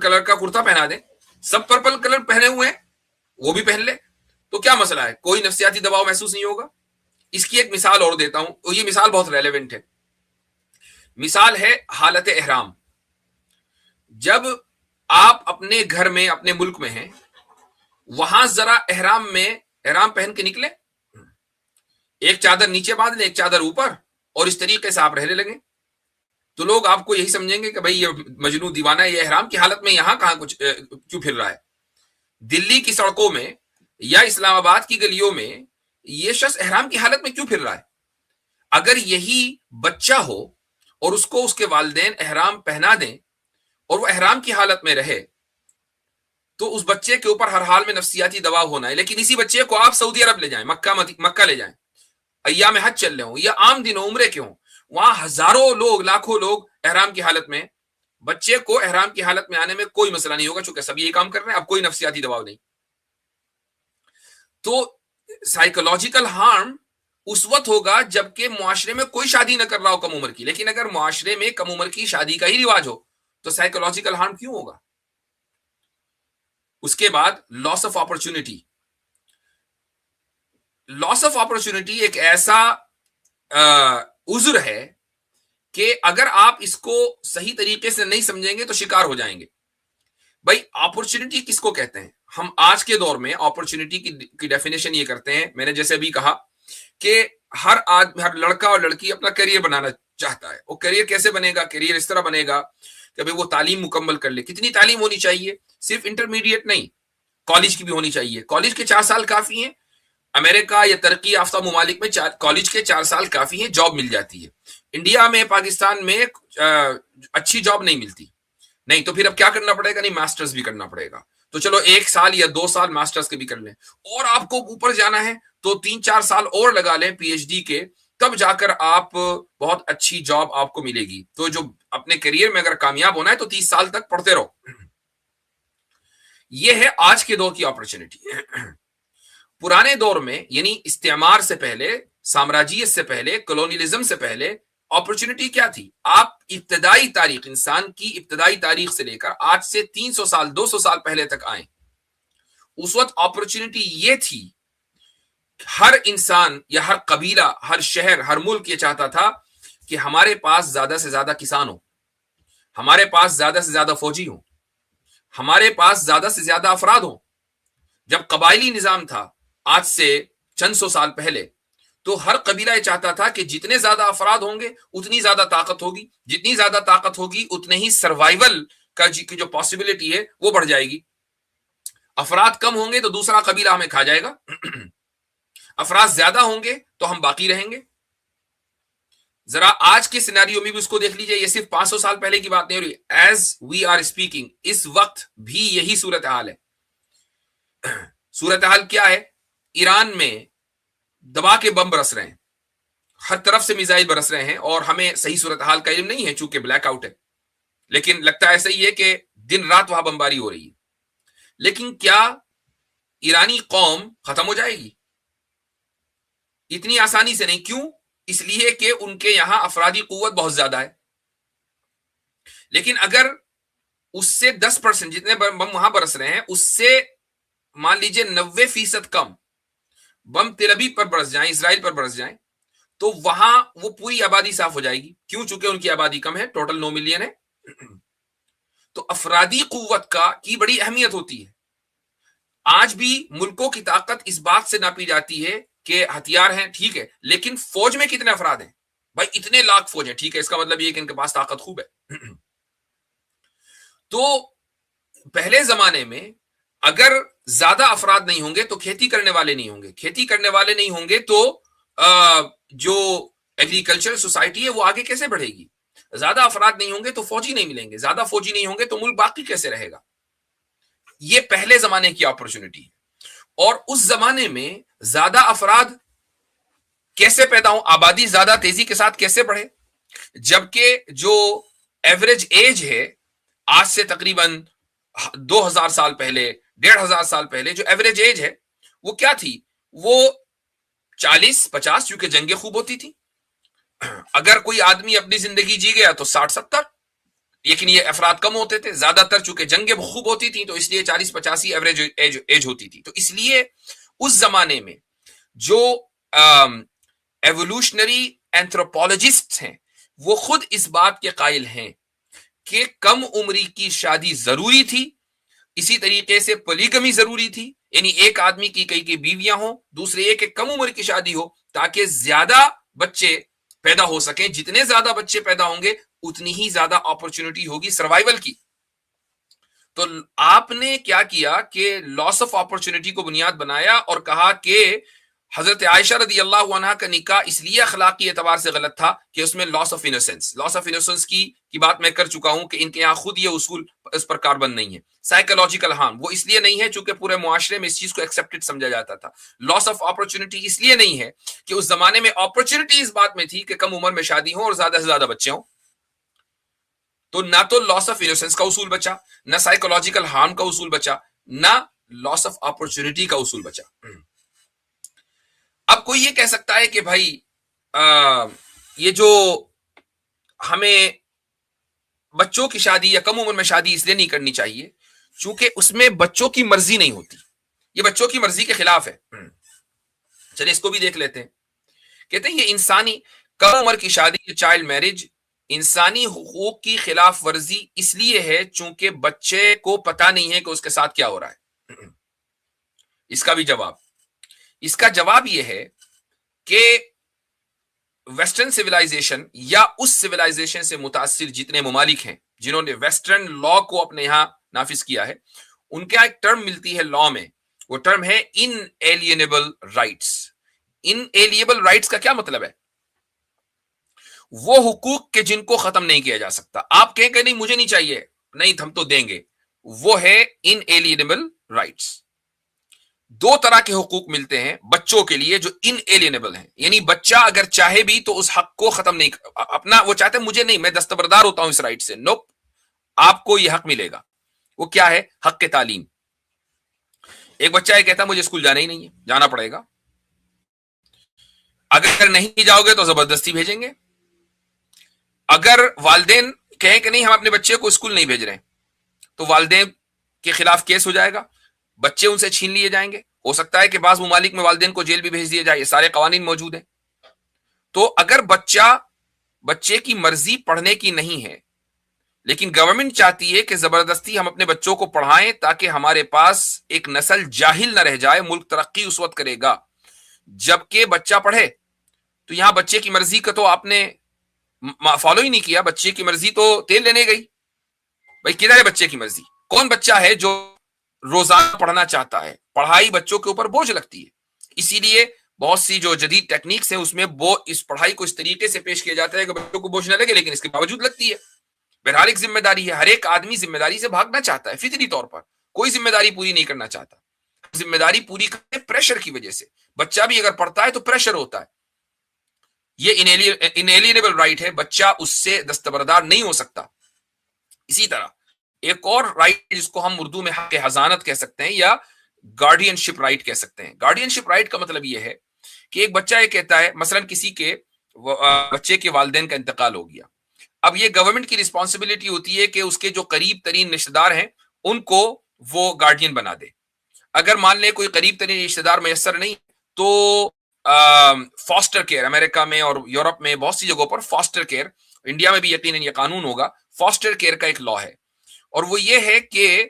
کلر کا کرتا پہنا دیں, سب پرپل کلر پہنے ہوئے ہیں, وہ بھی پہن لے, تو کیا مسئلہ ہے؟ کوئی نفسیاتی دباؤ محسوس نہیں ہوگا. اس کی ایک مثال اور دیتا ہوں, اور یہ مثال بہت ریلیونٹ ہے. مثال ہے حالت احرام. جب آپ اپنے گھر میں, اپنے ملک میں ہیں, وہاں ذرا احرام پہن کے نکلیں, ایک چادر نیچے باندھ لیں, ایک چادر اوپر, اور اس طریقے سے آپ رہنے لگیں, تو لوگ آپ کو یہی سمجھیں گے کہ بھئی یہ مجنون دیوانہ ہے, یہ احرام کی حالت میں یہاں کہاں کچھ کیوں پھر رہا ہے. دلی کی سڑکوں میں یا اسلام آباد کی گلیوں میں یہ شخص احرام کی حالت میں کیوں پھر رہا ہے؟ اگر یہی بچہ ہو اور اس کو اس کے والدین احرام پہنا دیں اور وہ احرام کی حالت میں رہے, تو اس بچے کے اوپر ہر حال میں نفسیاتی دباؤ ہونا ہے. لیکن اسی بچے کو آپ سعودی عرب لے جائیں, مکہ لے جائیں, ایام حج چل رہے ہوں یا عام دنوں عمرے کے ہوں, وہاں ہزاروں لوگ, لاکھوں لوگ احرام کی حالت میں, بچے کو احرام کی حالت میں آنے میں کوئی مسئلہ نہیں ہوگا, چونکہ سب یہی کام کر رہے ہیں, اب کوئی نفسیاتی دباؤ نہیں. تو سائیکولوجیکل ہارم اس وقت ہوگا جبکہ معاشرے میں کوئی شادی نہ کر رہا ہو کم عمر کی. لیکن اگر معاشرے میں کم عمر کی شادی کا ہی رواج ہو تو سائیکولوجیکل ہارم کیوں ہوگا؟ اس کے بعد loss of opportunity. Loss of opportunity ایک ایسا عذر ہے کہ اگر آپ اس کو صحیح طریقے سے نہیں سمجھیں گے تو شکار ہو جائیں گے. بھائی اپرچونٹی کس کو کہتے ہیں؟ ہم آج کے دور میں اپرچونٹی کی ڈیفینیشن یہ کرتے ہیں, میں نے جیسے ابھی کہا کہ ہر لڑکا اور لڑکی اپنا کیریئر بنانا چاہتا ہے. وہ کیریئر کیسے بنے گا؟ کیریئر اس طرح بنے گا کہ بھئی وہ تعلیم مکمل کر لے. کتنی تعلیم ہونی چاہیے؟ صرف انٹرمیڈیٹ نہیں, کالج کی بھی ہونی چاہیے. کالج کے 4 سال کافی ہیں. امریکہ یا ترقی یافتہ ممالک میں کالج کے 4 سال کافی ہیں, جاب مل جاتی ہے. انڈیا میں, پاکستان میں اچھی جاب نہیں ملتی. نہیں تو پھر اب کیا کرنا پڑے گا؟ نہیں, ماسٹرز بھی کرنا پڑے گا. تو چلو 1 سال یا 2 سال ماسٹرز کے بھی کر لیں, اور آپ کو اوپر جانا ہے تو 3-4 سال اور لگا لیں پی ایچ ڈی کے, تب جا کر آپ بہت اچھی جاب آپ کو ملے گی. تو جو اپنے کیریئر میں اگر کامیاب ہونا ہے تو 30 سال تک پڑھتے رہو. یہ ہے آج کے دور کی اپرچونٹی. پرانے دور میں یعنی استعمار سے پہلے, سامراجیت سے پہلے, کولونیلزم سے پہلے اپرچونٹی کیا تھی؟ آپ ابتدائی تاریخ, انسان کی ابتدائی تاریخ سے لے کر آج سے 300 سال 200 سال پہلے تک آئیں. اس وقت اپرچونٹی یہ تھی, ہر انسان یا ہر قبیلہ, ہر شہر, ہر ملک یہ چاہتا تھا کہ ہمارے پاس زیادہ سے زیادہ کسان ہو, ہمارے پاس زیادہ سے زیادہ فوجی ہوں, ہمارے پاس زیادہ سے زیادہ افراد ہوں. جب قبائلی نظام تھا آج سے چند سو سال پہلے, تو ہر قبیلہ یہ چاہتا تھا کہ جتنے زیادہ افراد ہوں گے اتنی زیادہ طاقت ہوگی, جتنی زیادہ طاقت ہوگی اتنے ہی سروائیول کا جو پاسبلٹی ہے وہ بڑھ جائے گی. افراد کم ہوں گے تو دوسرا قبیلہ ہمیں کھا جائے گا, افراد زیادہ ہوں گے تو ہم باقی رہیں گے. ذرا آج کے سیناریو میں بھی اس کو دیکھ لیجئے, یہ صرف 500 سال پہلے کی بات نہیں ہو رہی. ایز وی آر اسپیکنگ اس وقت بھی یہی صورتحال ہے. صورتحال کیا ہے؟ ایران میں دبا کے بم برس رہے ہیں, ہر طرف سے میزائل برس رہے ہیں, اور ہمیں صحیح صورتحال کا علم نہیں ہے چونکہ بلیک آؤٹ ہے, لیکن لگتا ایسا ہی ہے کہ دن رات وہاں بمباری ہو رہی ہے. لیکن کیا ایرانی قوم ختم ہو جائے گی؟ اتنی آسانی سے نہیں. کیوں؟ اس لیے کہ ان کے یہاں افرادی قوت بہت زیادہ ہے. لیکن اگر اس سے 10% جتنے بم وہاں برس رہے ہیں اس سے مان لیجئے 90% کم بم تل ابیب پر برس جائیں, اسرائیل پر برس جائیں, تو وہاں وہ پوری آبادی صاف ہو جائے گی. کیوں؟ چونکہ ان کی آبادی کم ہے, ٹوٹل 9 ملین ہے. تو افرادی قوت کی بڑی اہمیت ہوتی ہے. آج بھی ملکوں کی طاقت اس بات سے ناپی جاتی ہے کہ ہتھیار ہیں, ٹھیک ہے, لیکن فوج میں کتنے افراد ہیں؟ بھائی اتنے لاکھ فوج ہیں, ٹھیک ہے, اس کا مطلب یہ کہ ان کے پاس طاقت خوب ہے. تو پہلے زمانے میں اگر زیادہ افراد نہیں ہوں گے تو کھیتی کرنے والے نہیں ہوں گے, کھیتی کرنے والے نہیں ہوں گے تو جو ایگریکلچر سوسائٹی ہے وہ آگے کیسے بڑھے گی؟ زیادہ افراد نہیں ہوں گے تو فوجی نہیں ملیں گے, زیادہ فوجی نہیں ہوں گے تو ملک باقی کیسے رہے گا؟ یہ پہلے زمانے کی اپرچونٹی ہے. اور اس زمانے میں زیادہ افراد کیسے پیدا ہوں, آبادی زیادہ تیزی کے ساتھ کیسے بڑھے؟ جبکہ جو ایوریج ایج ہے آج سے تقریباً 2000 سال پہلے 1500 سال پہلے جو ایوریج ایج ہے وہ کیا تھی؟ وہ 40-50، چونکہ جنگیں خوب ہوتی تھی. اگر کوئی آدمی اپنی زندگی جی گیا تو 60-70، لیکن یہ افراد کم ہوتے تھے زیادہ تر، چونکہ جنگیں خوب ہوتی تھیں تو اس لیے 40-50 ہی ایوریج ایج ہوتی تھی. تو اس لیے اس زمانے میں جو ایوولوشنری اینتھروپولوجسٹ ہیں وہ خود اس بات کے قائل ہیں کہ کم عمری کی شادی ضروری تھی. اسی طریقے سے پولیگمی ضروری تھی، یعنی ایک آدمی کی کئی بیویاں ہوں، دوسرے ایک کم عمر کی شادی ہو تاکہ زیادہ بچے پیدا ہو سکیں. جتنے زیادہ بچے پیدا ہوں گے اتنی ہی زیادہ اپرچونٹی ہوگی سروائیول کی. تو آپ نے کیا کیا کہ لاس آف اپرچونٹی کو بنیاد بنایا اور کہا کہ حضرت عائشہ رضی اللہ عنہ کا نکاح اس لیے اخلاقی اعتبار سے غلط تھا کہ اس میں لاس آف انوسنس کی بات میں کر چکا ہوں کہ ان کے یہاں خود یہ اصول اس پر کاربند نہیں ہے. سائیکولوجیکل ہارم وہ اس لیے نہیں ہے چونکہ پورے معاشرے میں اس چیز کو ایکسیپٹڈ سمجھا جاتا تھا. لاس آف اپرچونٹی اس لیے نہیں ہے کہ اس زمانے میں اپرچونٹی اس بات میں تھی کہ کم عمر میں شادی ہو اور زیادہ سے زیادہ بچے ہوں. تو نہ تو لاس آف انوسنس کا اصول بچا، نہ سائیکولوجیکل ہارم کا اصول بچا، نہ لاس آف اپرچونٹی کا اصول بچا. اب کوئی یہ کہہ سکتا ہے کہ بھائی یہ جو ہمیں بچوں کی شادی یا کم عمر میں شادی اس لیے نہیں کرنی چاہیے چونکہ اس میں بچوں کی مرضی نہیں ہوتی، یہ بچوں کی مرضی کے خلاف ہے. چلے اس کو بھی دیکھ لیتے ہیں. کہتے ہیں یہ انسانی کم عمر کی شادی یا چائلڈ میرج انسانی حقوق کی خلاف ورزی اس لیے ہے چونکہ بچے کو پتہ نہیں ہے کہ اس کے ساتھ کیا ہو رہا ہے. اس کا جواب یہ ہے کہ ویسٹرن سویلائزیشن یا اس سویلائزیشن سے متاثر جتنے ممالک ہیں جنہوں نے ویسٹرن لا کو اپنے یہاں نافذ کیا ہے، ان کا ایک ٹرم ملتی ہے لا میں، وہ ٹرم ہے انیلینیبل رائٹس. انیلینیبل رائٹس کا کیا مطلب ہے؟ وہ حقوق کے جن کو ختم نہیں کیا جا سکتا. آپ کہیں کہ نہیں مجھے نہیں چاہیے، نہیں ہم تو دیں گے، وہ ہے انیلینیبل رائٹس. دو طرح کے حقوق ملتے ہیں بچوں کے لیے جو انیلینیبل ہیں، یعنی بچہ اگر چاہے بھی تو اس حق کو ختم نہیں اپنا، وہ چاہتے ہیں مجھے نہیں، میں دستبردار ہوتا ہوں اس رائٹ سے، نوپ، آپ کو یہ حق ملے گا. وہ کیا ہے؟ حق کے تعلیم. ایک بچہ یہ کہتا ہے مجھے اسکول جانا ہی نہیں ہے، جانا پڑے گا، اگر نہیں جاؤ گے تو زبردستی بھیجیں گے. اگر والدین کہیں کہ نہیں ہم اپنے بچے کو اسکول نہیں بھیج رہے ہیں تو والدین کے خلاف کیس ہو جائے گا، بچے ان سے چھین لیے جائیں گے. ہو سکتا ہے کہ بعض ممالک میں والدین کو جیل بھی بھیج دیا جائے، یہ سارے قوانین موجود ہیں. تو اگر بچے کی مرضی پڑھنے کی نہیں ہے لیکن گورنمنٹ چاہتی ہے کہ زبردستی ہم اپنے بچوں کو پڑھائیں تاکہ ہمارے پاس ایک نسل جاہل نہ رہ جائے، ملک ترقی اس وقت کرے گا جبکہ بچہ پڑھے. تو یہاں بچے کی مرضی کا تو آپ نے فالو ہی نہیں کیا، بچے کی مرضی تو تیل لینے گئی. بھائی کدھر ہے بچے کی مرضی؟ کون بچہ ہے جو روزانہ پڑھنا چاہتا ہے؟ پڑھائی بچوں کے اوپر بوجھ لگتی ہے، اسی لیے بہت سی جو جدید ٹیکنیکس ہیں اس میں اس پڑھائی کو اس طریقے سے پیش کیا جاتا ہے کہ بچوں کو بوجھ نہ لگے، لیکن اس کے باوجود لگتی ہے. بہرحال ایک ذمہ داری ہے، ہر ایک آدمی ذمہ داری سے بھاگنا چاہتا ہے فطری طور پر، کوئی ذمہ داری پوری نہیں کرنا چاہتا. ذمہ داری پوری کرتے پریشر کی وجہ سے. بچہ بھی اگر پڑھتا ہے تو پریشر ہوتا ہے. یہ انیلینیبل رائٹ ہے، بچہ اس سے دستبردار نہیں ہو سکتا. اسی طرح ایک اور رائٹ جس کو ہم اردو میں حق حضانت کہہ سکتے ہیں یا گارڈین شپ رائٹ کہہ سکتے ہیں. گارڈین شپ رائٹ کا مطلب یہ ہے کہ ایک بچہ یہ کہتا ہے، مثلا کسی کے بچے کے والدین کا انتقال ہو گیا، اب یہ گورنمنٹ کی رسپانسبلٹی ہوتی ہے کہ اس کے جو قریب ترین رشتہ دار ہیں ان کو وہ گارڈین بنا دے. اگر مان لے کوئی قریب ترین رشتہ دار میسر نہیں تو فاسٹر کیئر، امریکہ میں اور یورپ میں بہت سی جگہوں پر فاسٹر کیئر، انڈیا میں بھی یقیناً یہ قانون ہوگا، فاسٹر کیئر کا ایک لا ہے، اور وہ یہ ہے کہ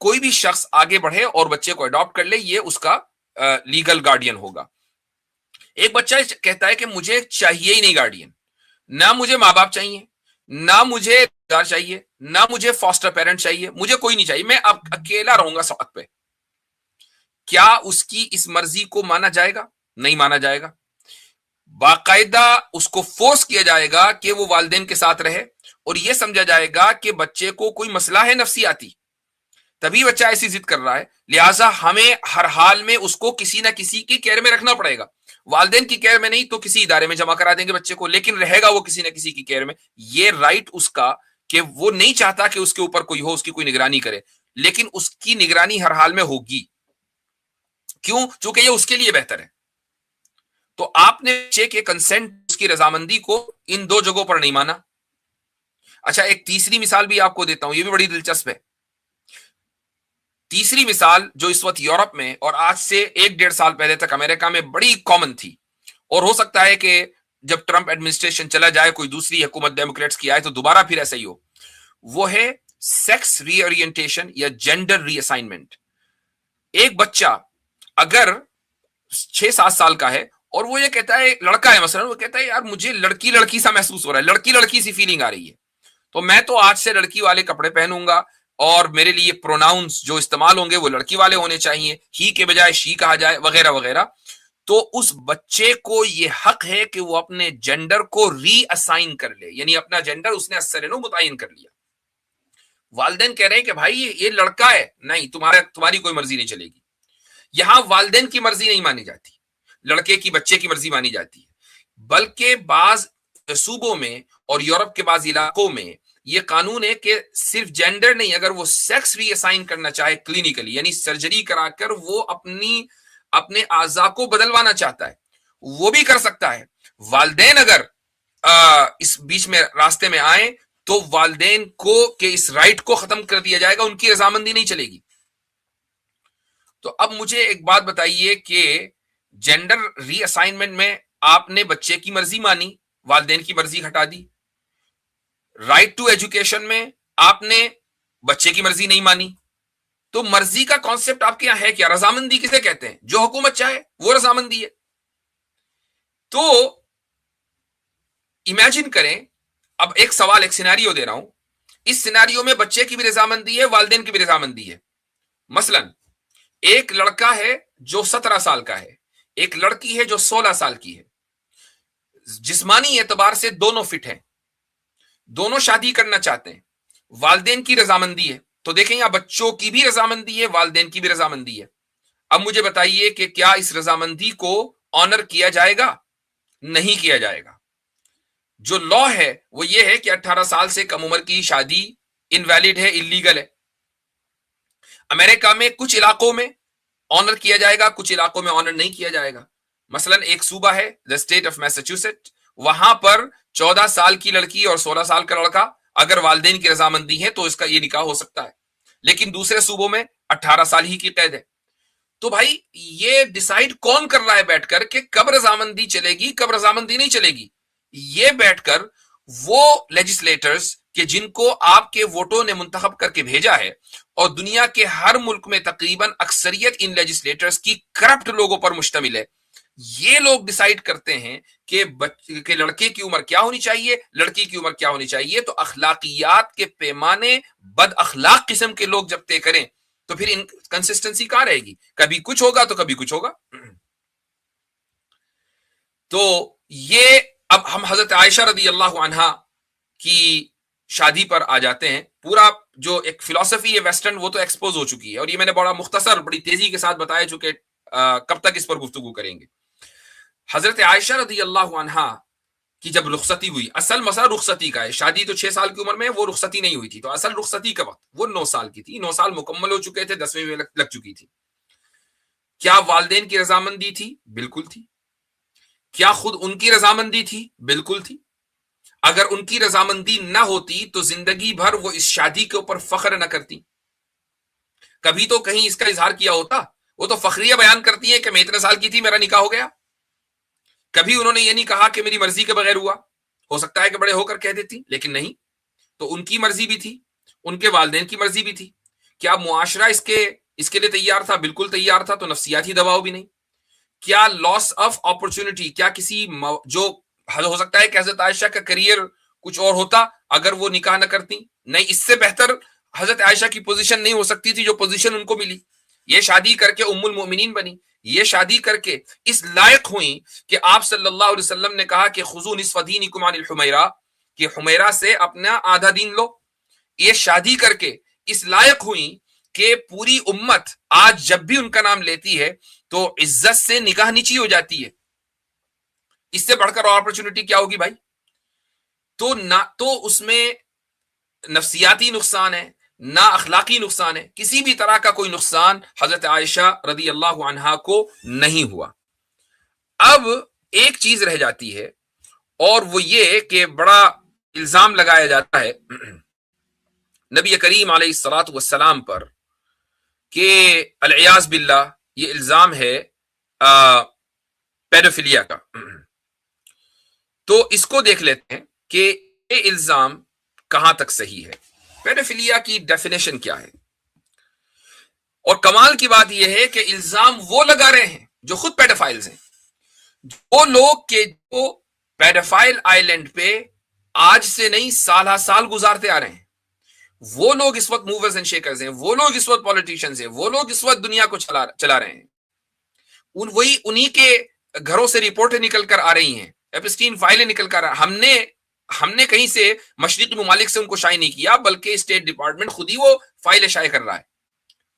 کوئی بھی شخص آگے بڑھے اور بچے کو اڈاپٹ کر لے، یہ اس کا لیگل گارڈین ہوگا. ایک بچہ کہتا ہے کہ مجھے چاہیے ہی نہیں گارڈین، نہ مجھے ماں باپ چاہیے، نہ مجھے دار چاہیے، نہ مجھے فاسٹر پیرنٹ چاہیے، مجھے کوئی نہیں چاہیے، میں اب اکیلا رہوں گا سڑک پہ. کیا اس کی اس مرضی کو مانا جائے گا؟ نہیں مانا جائے گا. باقاعدہ اس کو فورس کیا جائے گا کہ وہ والدین کے ساتھ رہے اور یہ سمجھا جائے گا کہ بچے کو کوئی مسئلہ ہے نفسیاتی، تبھی بچہ ایسی ضد کر رہا ہے، لہٰذا ہمیں ہر حال میں اس کو کسی نہ کسی کی کیئر میں رکھنا پڑے گا. والدین کی کیئر میں نہیں تو کسی ادارے میں جمع کرا دیں گے بچے کو، لیکن رہے گا وہ کسی نہ کسی کی کیئر میں. یہ رائٹ اس کا کہ وہ نہیں چاہتا کہ اس کے اوپر کوئی ہو، اس کی کوئی نگرانی کرے، لیکن اس کی نگرانی ہر حال میں ہوگی. کیوں؟ چونکہ یہ اس کے لیے بہتر ہے. تو آپ نے بچے کے کنسنٹ، اس کی رضامندی کو ان دو جگہوں پر نہیں مانا. اچھا، ایک تیسری مثال بھی آپ کو دیتا ہوں، یہ بھی بڑی دلچسپ ہے. تیسری مثال جو اس وقت یورپ میں اور آج سے 1-1.5 سال پہلے تک امریکہ میں بڑی کامن تھی، اور ہو سکتا ہے کہ جب ٹرمپ ایڈمنسٹریشن چلا جائے، کوئی دوسری حکومت ڈیموکریٹس کی آئے تو دوبارہ پھر ایسا ہی ہو، وہ ہے سیکس ری اورینٹیشن یا جینڈر ری اسائنمنٹ. ایک بچہ اگر 6-7 سال کا ہے اور وہ یہ کہتا ہے، لڑکا ہے مثلا، وہ کہتا ہے یار مجھے لڑکی لڑکی سا محسوس ہو رہا ہے، لڑکی لڑکی سی فیلنگ آ رہی ہے، تو میں تو آج سے لڑکی والے کپڑے پہنوں گا، اور میرے لیے پروناؤنس جو استعمال ہوں گے وہ لڑکی والے ہونے چاہیے، ہی کے بجائے شی کہا جائے، وغیرہ وغیرہ. تو اس بچے کو یہ حق ہے کہ وہ اپنے جینڈر کو ری اسائن کر لے، یعنی اپنا جینڈر اس نے اثر متعین کر لیا. والدین کہہ رہے ہیں کہ بھائی یہ لڑکا ہے، نہیں، تمہاری کوئی مرضی نہیں چلے گی. یہاں والدین کی مرضی نہیں مانی جاتی، لڑکے کی، بچے کی مرضی مانی جاتی ہے. بلکہ بعض صوبوں میں اور یورپ کے بعض علاقوں میں یہ قانون ہے کہ صرف جینڈر نہیں، اگر وہ سیکس ری اسائن کرنا چاہے کلینیکلی، یعنی سرجری کرا کر وہ اپنے اعضاء کو بدلوانا چاہتا ہے، وہ بھی کر سکتا ہے. والدین اگر اس بیچ میں راستے میں آئیں تو والدین کو کہ اس رائٹ کو ختم کر دیا جائے گا، ان کی رضامندی نہیں چلے گی. تو اب مجھے ایک بات بتائیے کہ جینڈر ری اسائنمنٹ میں آپ نے بچے کی مرضی مانی، والدین کی مرضی ہٹا دی. رائٹ ٹو ایجوکیشن میں آپ نے بچے کی مرضی نہیں مانی. تو مرضی کا کانسیپٹ آپ کے یہاں ہے کیا؟ رضامندی کسے کہتے ہیں؟ جو حکومت چاہے وہ رضامندی ہے. تو امیجن کریں، اب ایک سوال، ایک سیناریو دے رہا ہوں، اس سیناریو میں بچے کی بھی رضامندی ہے، والدین کی بھی رضامندی ہے. مثلا ایک لڑکا ہے جو 17 سال کا ہے، ایک لڑکی ہے جو 16 سال کی ہے. جسمانی اعتبار سے دونوں فٹ ہیں، دونوں شادی کرنا چاہتے ہیں، والدین کی رضامندی ہے. تو دیکھیں یہاں بچوں کی بھی رضامندی ہے، والدین کی بھی رضامندی ہے. اب مجھے بتائیے کہ کیا اس رضامندی کو آنر کیا جائے گا؟ نہیں کیا جائے گا. جو لا ہے وہ یہ ہے کہ 18 سال سے کم عمر کی شادی انویلڈ ہے، اللیگل ہے. امریکہ میں کچھ علاقوں میں آنر کیا جائے گا، کچھ علاقوں میں آنر نہیں کیا جائے گا. مثلا ایک صوبہ ہے the state of Massachusetts، وہاں پر 14 سال کی لڑکی اور 16 سال کا لڑکا اگر والدین کی رضامندی ہے تو اس کا یہ نکاح ہو سکتا ہے، لیکن دوسرے صوبوں میں 18 سال ہی کی قید ہے. تو بھائی یہ ڈیسائیڈ کون کر رہا ہے بیٹھ کر کہ کب رضامندی چلے گی، کب رضامندی نہیں چلے گی؟ یہ بیٹھ کر وہ لیجسلیٹرز کہ جن کو آپ کے ووٹوں نے منتخب کر کے بھیجا ہے، اور دنیا کے ہر ملک میں تقریباً اکثریت ان لیجسلیٹرز کی کرپٹ لوگوں پر مشتمل ہے. یہ لوگ ڈیسائیڈ کرتے ہیں کہ لڑکے کی عمر کیا ہونی چاہیے، لڑکی کی عمر کیا ہونی چاہیے. تو اخلاقیات کے پیمانے بد اخلاق قسم کے لوگ جب طے کریں تو پھر کنسسٹنسی کہاں رہے گی؟ کبھی کچھ ہوگا تو کبھی کچھ ہوگا. تو یہ اب ہم حضرت عائشہ رضی اللہ عنہا کی شادی پر آ جاتے ہیں. پورا جو ایک فلسفی ہے ویسٹرن وہ تو ایکسپوز ہو چکی ہے، اور یہ میں نے بڑا مختصر بڑی تیزی کے ساتھ بتایا، چونکہ کب تک اس پر گفتگو کریں گے. حضرت عائشہ رضی اللہ عنہا کی جب رخصتی ہوئی، اصل مسئلہ رخصتی کا ہے، شادی تو 6 سال کی عمر میں وہ رخصتی نہیں ہوئی تھی، تو اصل رخصتی کا وقت وہ 9 سال کی تھی. 9 سال مکمل ہو چکے تھے، 10ویں میں لگ چکی تھی. کیا والدین کی رضامندی تھی؟ بالکل تھی. کیا خود ان کی رضامندی تھی؟ بالکل تھی. اگر ان کی رضامندی نہ ہوتی تو زندگی بھر وہ اس شادی کے اوپر فخر نہ کرتی. کبھی تو کہیں اس کا اظہار کیا ہوتا. وہ تو فخریہ بیان کرتی ہیں کہ میں اتنے سال کی تھی، میرا نکاح ہو گیا. کبھی انہوں نے یہ نہیں کہا کہ میری مرضی کے بغیر ہوا. ہو سکتا ہے کہ بڑے ہو کر کہہ دیتی، لیکن نہیں. تو ان کی مرضی بھی تھی، ان کے والدین کی مرضی بھی تھی. کیا معاشرہ اس کے لیے تیار تھا؟ بالکل تیار تھا. تو نفسیاتی دباؤ بھی نہیں. کیا لاس آف اپرچونٹی، کیا کسی جو ہو سکتا ہے کہ حضرت عائشہ کا کریئر کچھ اور ہوتا اگر وہ نکاح نہ کرتی؟ نہیں، اس سے بہتر حضرت عائشہ کی پوزیشن نہیں ہو سکتی تھی جو پوزیشن ان کو ملی. یہ شادی کر کے ام المؤمنین بنی. یہ شادی کر کے اس لائق ہوئی کہ آپ صلی اللہ علیہ وسلم نے کہا کہ خذوا نصف دینکم عن الحمیرہ، کہ حمیرہ سے اپنا آدھا دین لو. یہ شادی کر کے اس لائق ہوئی کہ پوری امت آج جب بھی ان کا نام لیتی ہے تو عزت سے نکاح نیچی ہو جاتی ہے. اس سے بڑھ کر اور اپرچونٹی کیا ہوگی بھائی؟ تو نہ تو اس میں نفسیاتی نقصان ہے، نہ اخلاقی نقصان ہے، کسی بھی طرح کا کوئی نقصان حضرت عائشہ رضی اللہ عنہا کو نہیں ہوا۔ اب ایک چیز رہ جاتی ہے، اور وہ یہ کہ بڑا الزام لگایا جاتا ہے نبی کریم علیہ الصلاۃ والسلام پر کہ العیاذ باللہ یہ الزام ہے پیڈوفیلیا کا۔ تو اس کو دیکھ لیتے ہیں کہ یہ الزام کہاں تک صحیح ہے، پیڈوفیلیا کی ڈیفینیشن کیا ہے۔ اور کمال کی بات یہ ہے کہ الزام وہ لگا رہے ہیں جو خود پیڈوفائلز ہیں، وہ لوگ کہ جو پیڈوفائل آئیلینڈ پہ آج سے نہیں سالہ سال گزارتے آ رہے ہیں، وہ لوگ اس وقت موورز اینڈ شیکرز ہیں، وہ لوگ اس وقت پولیٹیشنز ہیں، وہ لوگ اس وقت دنیا کو چلا رہے ہیں۔ وہی انہی کے گھروں سے رپورٹیں نکل کر آ رہی ہیں، ایپسٹین فائلیں نکل کر ہم نے کہیں سے مشرقی ممالک سے ان کو شائع نہیں کیا، بلکہ اسٹیٹ ڈپارٹمنٹ خود ہی وہ فائلیں شائع کر رہا ہے۔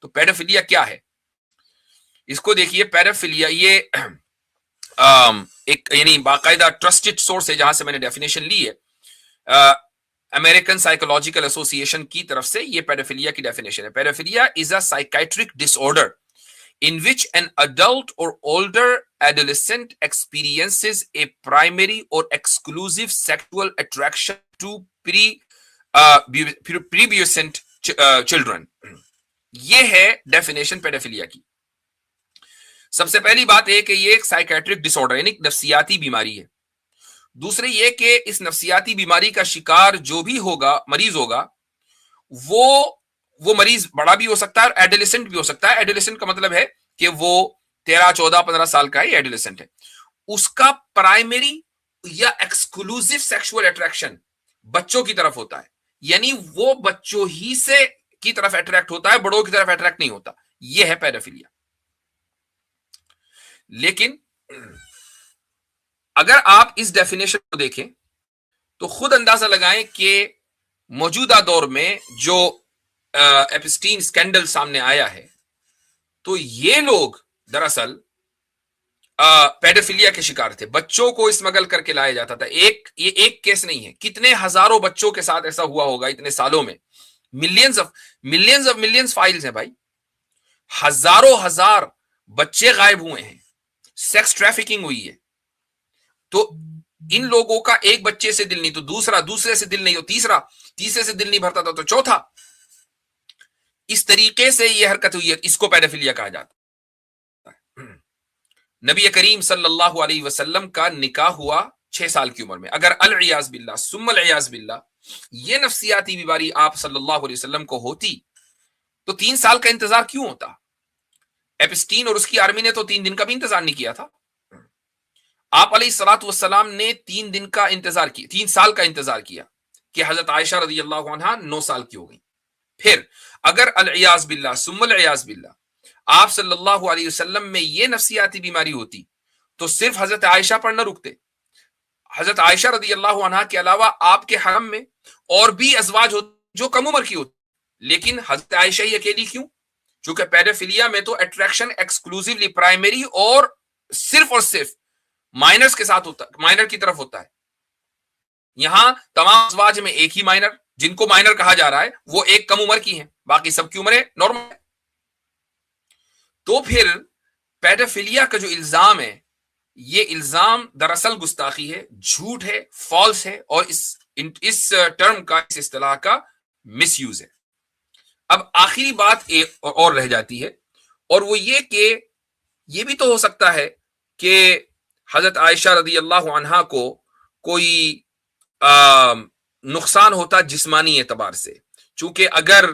تو پیڈوفیلیا کیا ہے؟ اس کو دیکھیے، پیڈوفیلیا یہ ایک یعنی باقاعدہ ٹرسٹڈ سورس ہے جہاں سے میں نے ڈیفینیشن لی ہے، امریکن سائیکولوجیکل ایسوسی ایشن کی طرف سے یہ پیڈوفیلیا کی ڈیفینیشن ہے۔ Pedophilia is a psychiatric disorder in which an adult or older adolescent experiences a primary or exclusive sexual attraction to prepubescent children۔ یہ ہے ڈیفینیشن پیڈوفیلیا کی۔ سب سے پہلی بات ہے کہ یہ ایک سائیکیٹرک ڈس آرڈر یعنی نفسیاتی بیماری ہے۔ دوسرے یہ کہ اس نفسیاتی بیماری کا شکار جو بھی ہوگا، مریض ہوگا، وہ مریض بڑا بھی ہو سکتا ہے اور ایڈولیسنٹ بھی ہو سکتا ہے۔ ایڈولیسنٹ کا مطلب ہے کہ وہ 13 14 15 سال کا ہے، ایڈولیسنٹ ہے۔ اس کا پرائمری یا ایکسکلوسیو سیکشول اٹریکشن بچوں کی طرف ہوتا ہے، یعنی وہ بچوں ہی سے کی طرف اٹریکٹ ہوتا ہے، بڑوں کی طرف اٹریکٹ نہیں ہوتا۔ یہ ہے پیڈوفیلیا۔ لیکن اگر آپ اس ڈیفینیشن کو دیکھیں تو خود اندازہ لگائیں کہ موجودہ دور میں جو ایپسٹین اسکینڈل سامنے آیا ہے، تو یہ لوگ دراصل پیڈوفیلیا کے شکار تھے۔ بچوں کو اسمگل کر کے لایا جاتا تھا۔ یہ ایک کیس نہیں ہے، کتنے ہزاروں بچوں کے ساتھ ایسا ہوا ہوگا اتنے سالوں میں۔ ملینز فائلز ہیں بھائی، ہزار بچے غائب ہوئے ہیں، سیکس ٹریفکنگ ہوئی ہے۔ تو ان لوگوں کا ایک بچے سے دل نہیں تو دوسرے سے دل نہیں تو تیسرے سے دل نہیں بھرتا تھا تو چوتھا۔ اس طریقے سے یہ حرکت ہوئی ہے، اس کو پیڈوفیلیا کہا جاتا ہے۔ نبی کریم صلی اللہ علیہ وسلم کا نکاح ہوا 6 سال کی عمر میں۔ اگر العیاذ باللہ ثم العیاذ باللہ یہ نفسیاتی بیماری آپ صلی اللہ علیہ وسلم کو ہوتی تو 3 سال کا انتظار کیوں ہوتا؟ ایپسٹین اور اس کی آرمی نے تو 3 دن کا بھی انتظار نہیں کیا تھا۔ آپ علیہ الصلوۃ والسلام نے 3 سال کا انتظار کیا کہ حضرت عائشہ رضی اللہ عنہا 9 سال کی ہو گئی۔ پھر اگر العیاذ باللہ ثم العیاذ باللہ آپ صلی اللہ علیہ وسلم میں یہ نفسیاتی بیماری ہوتی تو صرف حضرت عائشہ پر نہ رکتے، حضرت عائشہ رضی اللہ عنہا کے علاوہ آپ کے حرم میں اور بھی ازواج ہوتے جو کم عمر کی ہوتی، لیکن حضرت عائشہ ہی اکیلی کیوں؟ چونکہ پیڈوفیلیا میں تو اٹریکشن ایکسکلوسیولی پرائمری اور صرف مائنرز کے ساتھ ہوتا ہے، مائنر کی طرف ہوتا ہے۔ یہاں تمام ازواج میں ایک ہی مائنر، جن کو مائنر کہا جا رہا ہے، وہ ایک کم عمر کی ہیں، باقی سب کی عمریں نارمل ہے۔ تو پھر پیڈوفیلیا کا جو الزام ہے، یہ الزام دراصل گستاخی ہے، جھوٹ ہے، فالس ہے، اور اس ٹرم کا، اس اصطلاح کا مس یوز ہے۔ اب آخری بات ایک اور رہ جاتی ہے، اور وہ یہ کہ یہ بھی تو ہو سکتا ہے کہ حضرت عائشہ رضی اللہ عنہا کو کوئی نقصان ہوتا جسمانی اعتبار سے، چونکہ اگر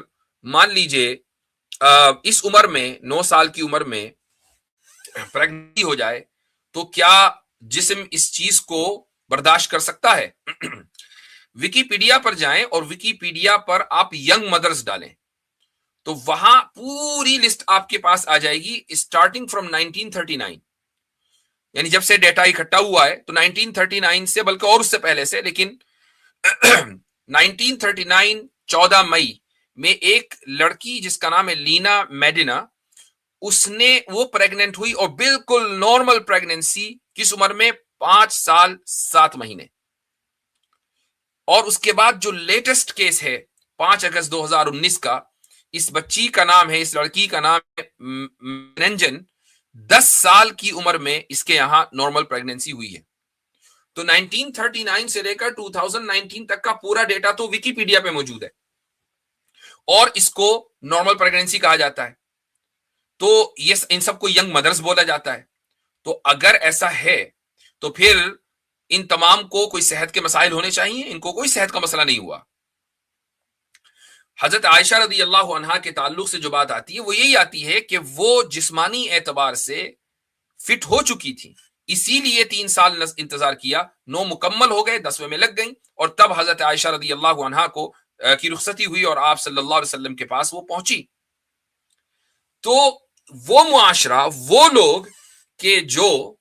مان لیجئے اس عمر میں 9 سال کی عمر میں پریگننسی ہو جائے تو کیا جسم اس چیز کو برداشت کر سکتا ہے؟ ویکیپیڈیا پر جائیں اور ویکیپیڈیا پر آپ ینگ مدرز ڈالیں تو وہاں پوری لسٹ آپ کے پاس آ جائے گی اسٹارٹنگ فرام 1939، یعنی جب سے ڈیٹا اکٹھا ہوا ہے تو 1939 سے، بلکہ اور اس سے پہلے سے، لیکن 1939 14 مئی میں ایک لڑکی جس کا نام ہے لینا میڈینا، وہ پریگننٹ ہوئی، اور بالکل نارمل پریگننسی، کس عمر میں؟ 5 سال 7 مہینے. اور اس کے بعد جو لیٹسٹ کیس ہے 5 اگست 2019 کا، اس بچی کا نام ہے، اس لڑکی کا نام ہے مننجن. 10 سال کی عمر میں اس کے یہاں نارمل پریگننسی ہوئی ہے. تو 1939 سے لے کر 2019 تک کا پورا ڈیٹا تو ویکیپیڈیا پہ موجود ہے، اور اس کو نارمل پریگننسی کہا جاتا ہے. تو یہ ان سب کو ینگ مدرز بولا جاتا ہے. تو اگر ایسا ہے تو پھر ان تمام کو کوئی صحت کے مسائل ہونے چاہیے. ان کو کوئی صحت کا مسئلہ نہیں ہوا. حضرت عائشہ رضی اللہ عنہا کے تعلق سے جو بات آتی ہے وہ یہی آتی ہے کہ وہ جسمانی اعتبار سے فٹ ہو چکی تھی، اسی لیے 3 سال انتظار کیا. 9 مکمل ہو گئے، 10ویں میں لگ گئیں، اور تب حضرت عائشہ رضی اللہ عنہا کو کی رخصتی ہوئی اور آپ صلی اللہ علیہ وسلم کے پاس وہ پہنچی. تو وہ معاشرہ، وہ لوگ کہ جو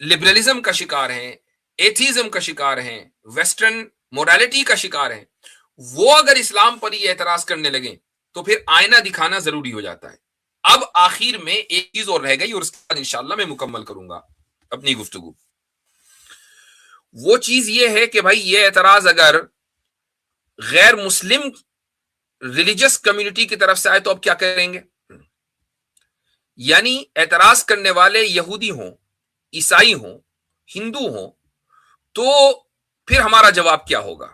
لبرلزم کا شکار ہیں، ایتھیزم کا شکار ہیں، ویسٹرن مورالٹی کا شکار ہیں، وہ اگر اسلام پر ہی اعتراض کرنے لگیں تو پھر آئینہ دکھانا ضروری ہو جاتا ہے. اب آخر میں ایک چیز اور رہ گئی اور اس کے بعد انشاءاللہ میں مکمل کروں گا اپنی گفتگو. وہ چیز یہ ہے کہ بھائی یہ اعتراض اگر غیر مسلم ریلیجس کمیونٹی کی طرف سے آئے تو اب کیا کریں گے؟ یعنی اعتراض کرنے والے یہودی ہوں، عیسائی ہوں، ہندو ہوں، تو پھر ہمارا جواب کیا ہوگا؟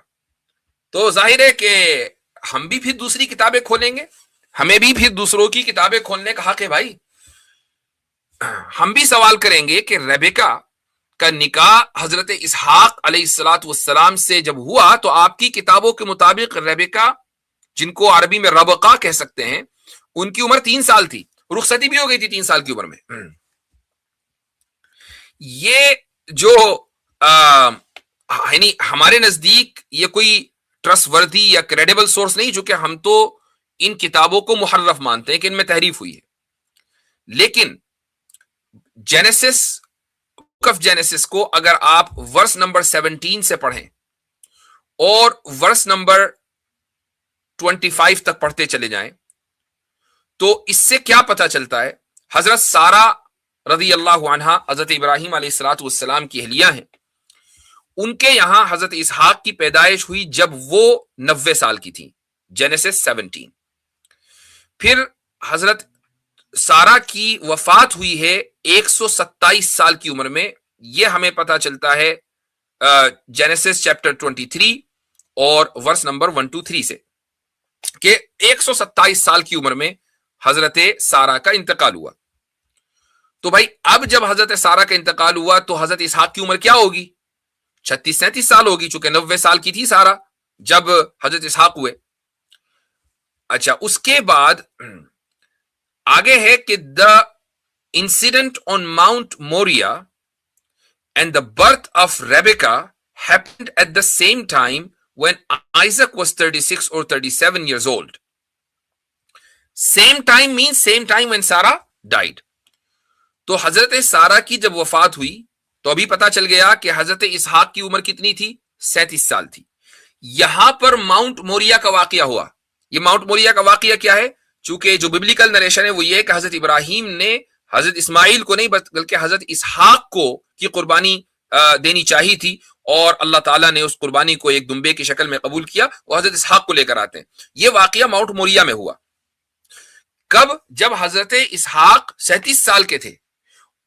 تو ظاہر ہے کہ ہم بھی پھر دوسری کتابیں کھولیں گے، ہمیں بھی پھر دوسروں کی کتابیں کھولنے کا حق ہے بھائی. ہم بھی سوال کریں گے کہ ریبیکا کا نکاح حضرت اسحاق علیہ الصلوۃ والسلام سے جب ہوا تو آپ کی کتابوں کے مطابق ریبیکا، جن کو عربی میں ربقہ کہہ سکتے ہیں، ان کی عمر 3 سال تھی، رخصتی بھی ہو گئی تھی 3 سال کی عمر میں. یہ جو یعنی ہمارے نزدیک یہ کوئی ٹرسٹ وردی یا کریڈیبل سورس نہیں، چونکہ ہم تو ان کتابوں کو محرف مانتے ہیں کہ ان میں تحریف ہوئی ہے. لیکن جینیسس، بک آف جینیسس کو اگر آپ ورس نمبر 17 سے پڑھیں اور ورس نمبر 25 تک پڑھتے چلے جائیں تو اس سے کیا پتہ چلتا ہے؟ حضرت سارہ رضی اللہ عنہا حضرت ابراہیم علیہ الصلوۃ والسلام کی اہلیہ ہیں. ان کے یہاں حضرت اسحاق کی پیدائش ہوئی جب وہ 90 سال کی تھی، جینیسس 17. پھر حضرت سارہ کی وفات ہوئی ہے 127 سال کی عمر میں. یہ ہمیں پتا چلتا ہے جینیسس چیپٹر 23 اور ورس نمبر 1-3 سے، کہ 127 سال کی عمر میں حضرت سارہ کا انتقال ہوا. تو بھائی اب جب حضرت سارہ کا انتقال ہوا تو حضرت اسحاق کی عمر کیا ہوگی؟ 36-37 سال ہوگی، چونکہ 90 سال کی تھی سارہ جب حضرت اسحاق ہوئے. اچھا، اس کے بعد آگے ہے کہ the incident on Mount Maurya and the birth of Rebecca happened at the same time when Isaac was 36 or 37 years old. Same time means same time when Sarah died. تو حضرت سارہ کی جب وفات ہوئی تو ابھی پتا چل گیا کہ حضرت اسحاق کی عمر کتنی تھی؟ 37 سال تھی. یہاں پر ماؤنٹ موریا کا واقعہ ہوا. یہ ماؤنٹ موریا کا واقعہ کیا ہے؟ چونکہ جو ببلیکل نریشن ہے وہ یہ ہے کہ حضرت ابراہیم نے حضرت اسماعیل کو نہیں بلکہ حضرت اسحاق کو کی قربانی دینی چاہی تھی، اور اللہ تعالیٰ نے اس قربانی کو ایک دمبے کی شکل میں قبول کیا. وہ حضرت اسحاق کو لے کر آتے ہیں. یہ واقعہ ماؤنٹ موریا میں ہوا. کب؟ جب حضرت اسحاق 37 سال کے تھے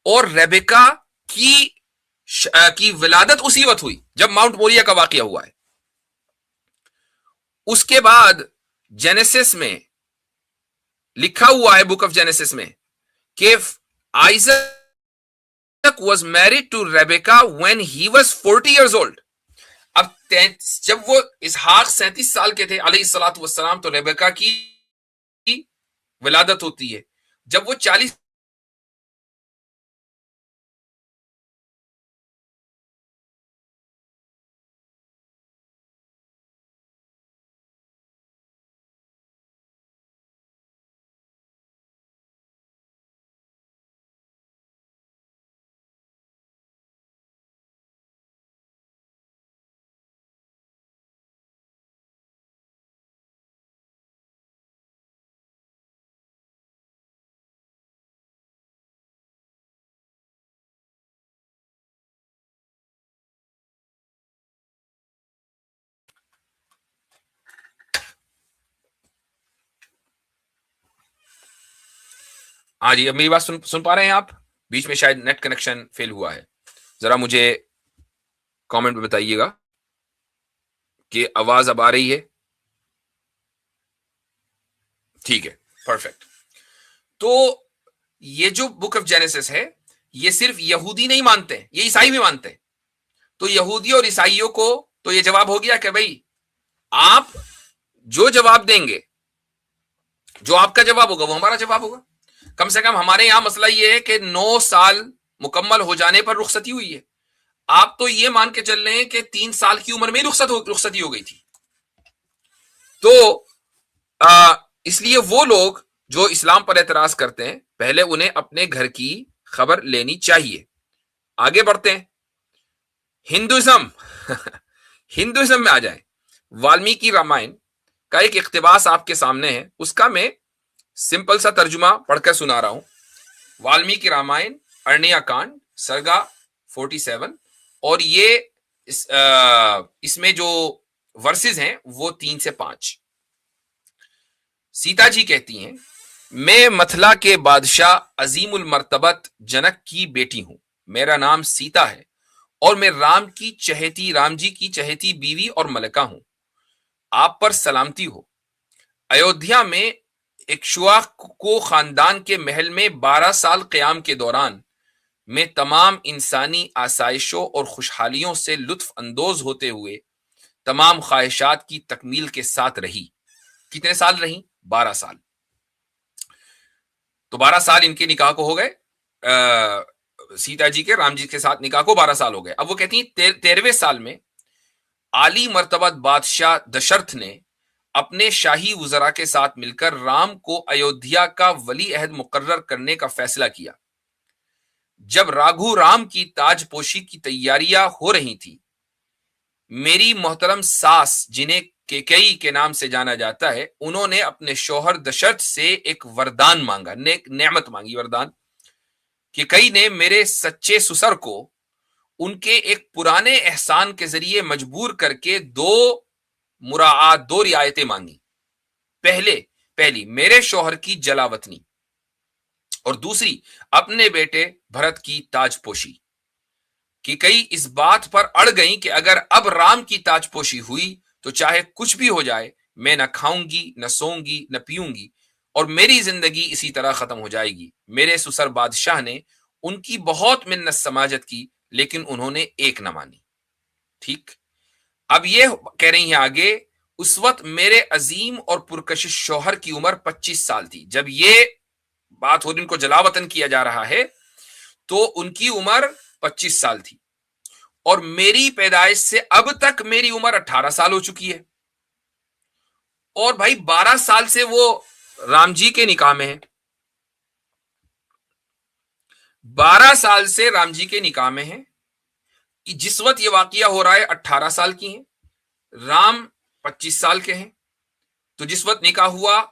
اور ریبیکا کی ولادت اسی وقت ہوئی جب ماؤنٹ موریا کا واقعہ ہوا ہے. اس کے بعد جینیسس میں لکھا ہوا ہے، بک آف جینیسس میں، کہ Isaac was married to Rebecca when he was 40 years old. اب جب وہ اسحاق 37 سال کے تھے علیہ الصلوۃ والسلام تو ریبیکا کی ولادت ہوتی ہے جب وہ 40 ہاں جی، اب میری بات سن پا رہے ہیں آپ؟ بیچ میں شاید نیٹ کنیکشن فیل ہوا ہے، ذرا مجھے کامنٹ میں بتائیے گا کہ آواز اب آ رہی ہے؟ ٹھیک ہے، پرفیکٹ. تو یہ جو بک آف جینیسس ہے یہ صرف یہودی نہیں مانتے، یہ عیسائی بھی مانتے ہیں. تو یہودی اور عیسائیوں کو تو یہ جواب ہو گیا کہ بھائی آپ جو جواب دیں گے، جو آپ کا جواب ہوگا وہ ہمارا جواب ہوگا. کم سے کم ہمارے یہاں مسئلہ یہ ہے کہ 9 سال مکمل ہو جانے پر رخصتی ہوئی ہے. آپ تو یہ مان کے چل رہے ہیں کہ 3 سال کی عمر میں رخصتی ہو گئی تھی. تو اس لیے وہ لوگ جو اسلام پر اعتراض کرتے ہیں پہلے انہیں اپنے گھر کی خبر لینی چاہیے. آگے بڑھتے ہیں. ہندوازم میں آ جائیں. والمیکی رامائن کا ایک اقتباس آپ کے سامنے ہے، اس کا میں سمپل سا ترجمہ پڑھ کر سنا رہا ہوں. والمیکی رامائن ارنیا کانڈ سرگا 47، اور یہ اس میں جو ورسز ہیں وہ 3 سے 5. سیتا جی کہتی ہیں، میں متھلا کے بادشاہ عظیم المرتبت جنک کی بیٹی ہوں. میرا نام سیتا ہے اور میں رام جی کی چہیتی بیوی اور ملکہ ہوں. آپ پر سلامتی ہو. ایودھیا میں اکشواکو خاندان کے محل میں 12 سال قیام کے دوران میں تمام انسانی آسائشوں اور خوشحالیوں سے لطف اندوز ہوتے ہوئے تمام خواہشات کی تکمیل کے ساتھ رہی. کتنے سال رہی؟ 12 سال. تو 12 سال ان کے نکاح کو ہو گئے، سیتا جی کے رام جی کے ساتھ نکاح کو 12 سال ہو گئے. اب وہ کہتی ہیں 13ویں سال میں عالی مرتبت بادشاہ دشرتھ نے اپنے شاہی وزراء کے ساتھ مل کر رام کو ایودھیا کا ولی عہد مقرر کرنے کا فیصلہ کیا. جب راگھو رام کی تاج پوشی کی تیاریاں ہو رہی تھی، میری محترم ساس جنہیں کیکئی کے نام سے جانا جاتا ہے، انہوں نے اپنے شوہر دشرتھ سے ایک وردان مانگا، نعمت مانگی، وردان. کیکئی نے میرے سچے سسر کو ان کے ایک پرانے احسان کے ذریعے مجبور کر کے 2 رعایتیں مانگی. پہلی میرے شوہر کی جلاوطنی، اور دوسری اپنے بیٹے بھرت کی تاج پوشی. کہ کئی اس بات پر اڑ گئیں کہ اگر اب رام کی تاج پوشی ہوئی تو چاہے کچھ بھی ہو جائے میں نہ کھاؤں گی، نہ سوؤں گی، نہ پیوں گی، اور میری زندگی اسی طرح ختم ہو جائے گی. میرے سسر بادشاہ نے ان کی بہت منت سماجت کی لیکن انہوں نے ایک نہ مانی. ٹھیک. اب یہ کہہ رہی ہیں آگے، اس وقت میرے عظیم اور پرکشش شوہر کی عمر 25 سال تھی. جب یہ بات ہو رہی ان کو جلاوطن کیا جا رہا ہے تو ان کی عمر 25 سال تھی، اور میری پیدائش سے اب تک میری عمر 18 سال ہو چکی ہے. اور بھائی 12 سال سے وہ رام جی کے نکاح میں ہیں، 12 سال سے رام جی کے نکاح میں ہیں. جس وقت یہ واقعہ ہو رہا ہے 18 سال کی ہیں، رام 25 سال کے ہیں. تو جس وقت نکاح ہوا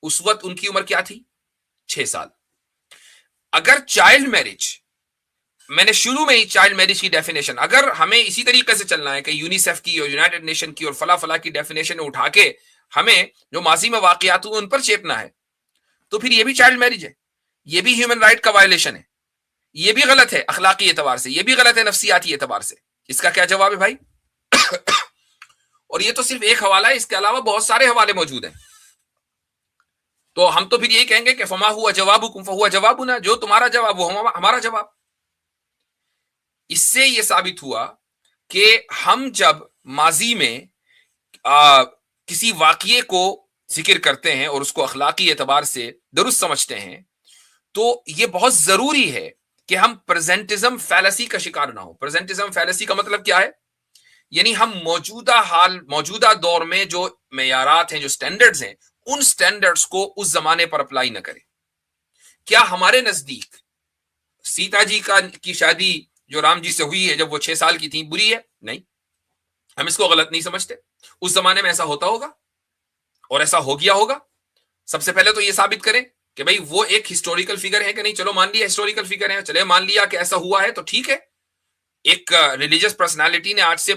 اس وقت ان کی عمر کیا تھی؟ 6 سال. اگر چائلڈ میرج، میں نے شروع میں ہی چائلڈ میرج کی ڈیفینیشن، اگر ہمیں اسی طریقے سے چلنا ہے کہ یونیسیف کی اور یونائٹڈ نیشن کی اور فلاں کی ڈیفینیشن اٹھا کے ہمیں جو ماضی میں واقعات ہوئے ان پر چیپنا ہے، تو پھر یہ بھی چائلڈ میرج ہے، یہ بھی ہیومن رائٹ کا وائلیشن ہے، یہ بھی غلط ہے اخلاقی اعتبار سے، یہ بھی غلط ہے نفسیاتی اعتبار سے. اس کا کیا جواب ہے بھائی؟ اور یہ تو صرف ایک حوالہ ہے، اس کے علاوہ بہت سارے حوالے موجود ہیں. تو ہم تو پھر یہی کہیں گے کہ فما ہوا جوابکم فہو جوابنا، جو تمہارا جواب وہ ہمارا جواب. اس سے یہ ثابت ہوا کہ ہم جب ماضی میں کسی واقعے کو ذکر کرتے ہیں اور اس کو اخلاقی اعتبار سے درست سمجھتے ہیں تو یہ بہت ضروری ہے کہ ہم پریزنٹزم فیلسی کا شکار نہ ہو. پریزنٹزم فیلسی کا مطلب کیا ہے؟ یعنی ہم موجودہ دور میں جو معیارات ہیں، جو سٹینڈرڈز ہیں، ان سٹینڈرڈز کو اس زمانے پر اپلائی نہ کریں. کیا ہمارے نزدیک سیتا جی کی شادی جو رام جی سے ہوئی ہے جب وہ 6 سال کی تھی بری ہے؟ نہیں، ہم اس کو غلط نہیں سمجھتے. اس زمانے میں ایسا ہوتا ہوگا اور ایسا ہو گیا ہوگا. سب سے پہلے تو یہ ثابت کریں کہ بھئی وہ ایک ہسٹوریکل فگر ہے کہ نہیں. چلو مان لیا ہسٹوریکل فگر ہے، چلے مان لیا کہ ایسا ہوا ہے تو ٹھیک ہے. ایک ریلیجس پرسنالٹی نے آج سے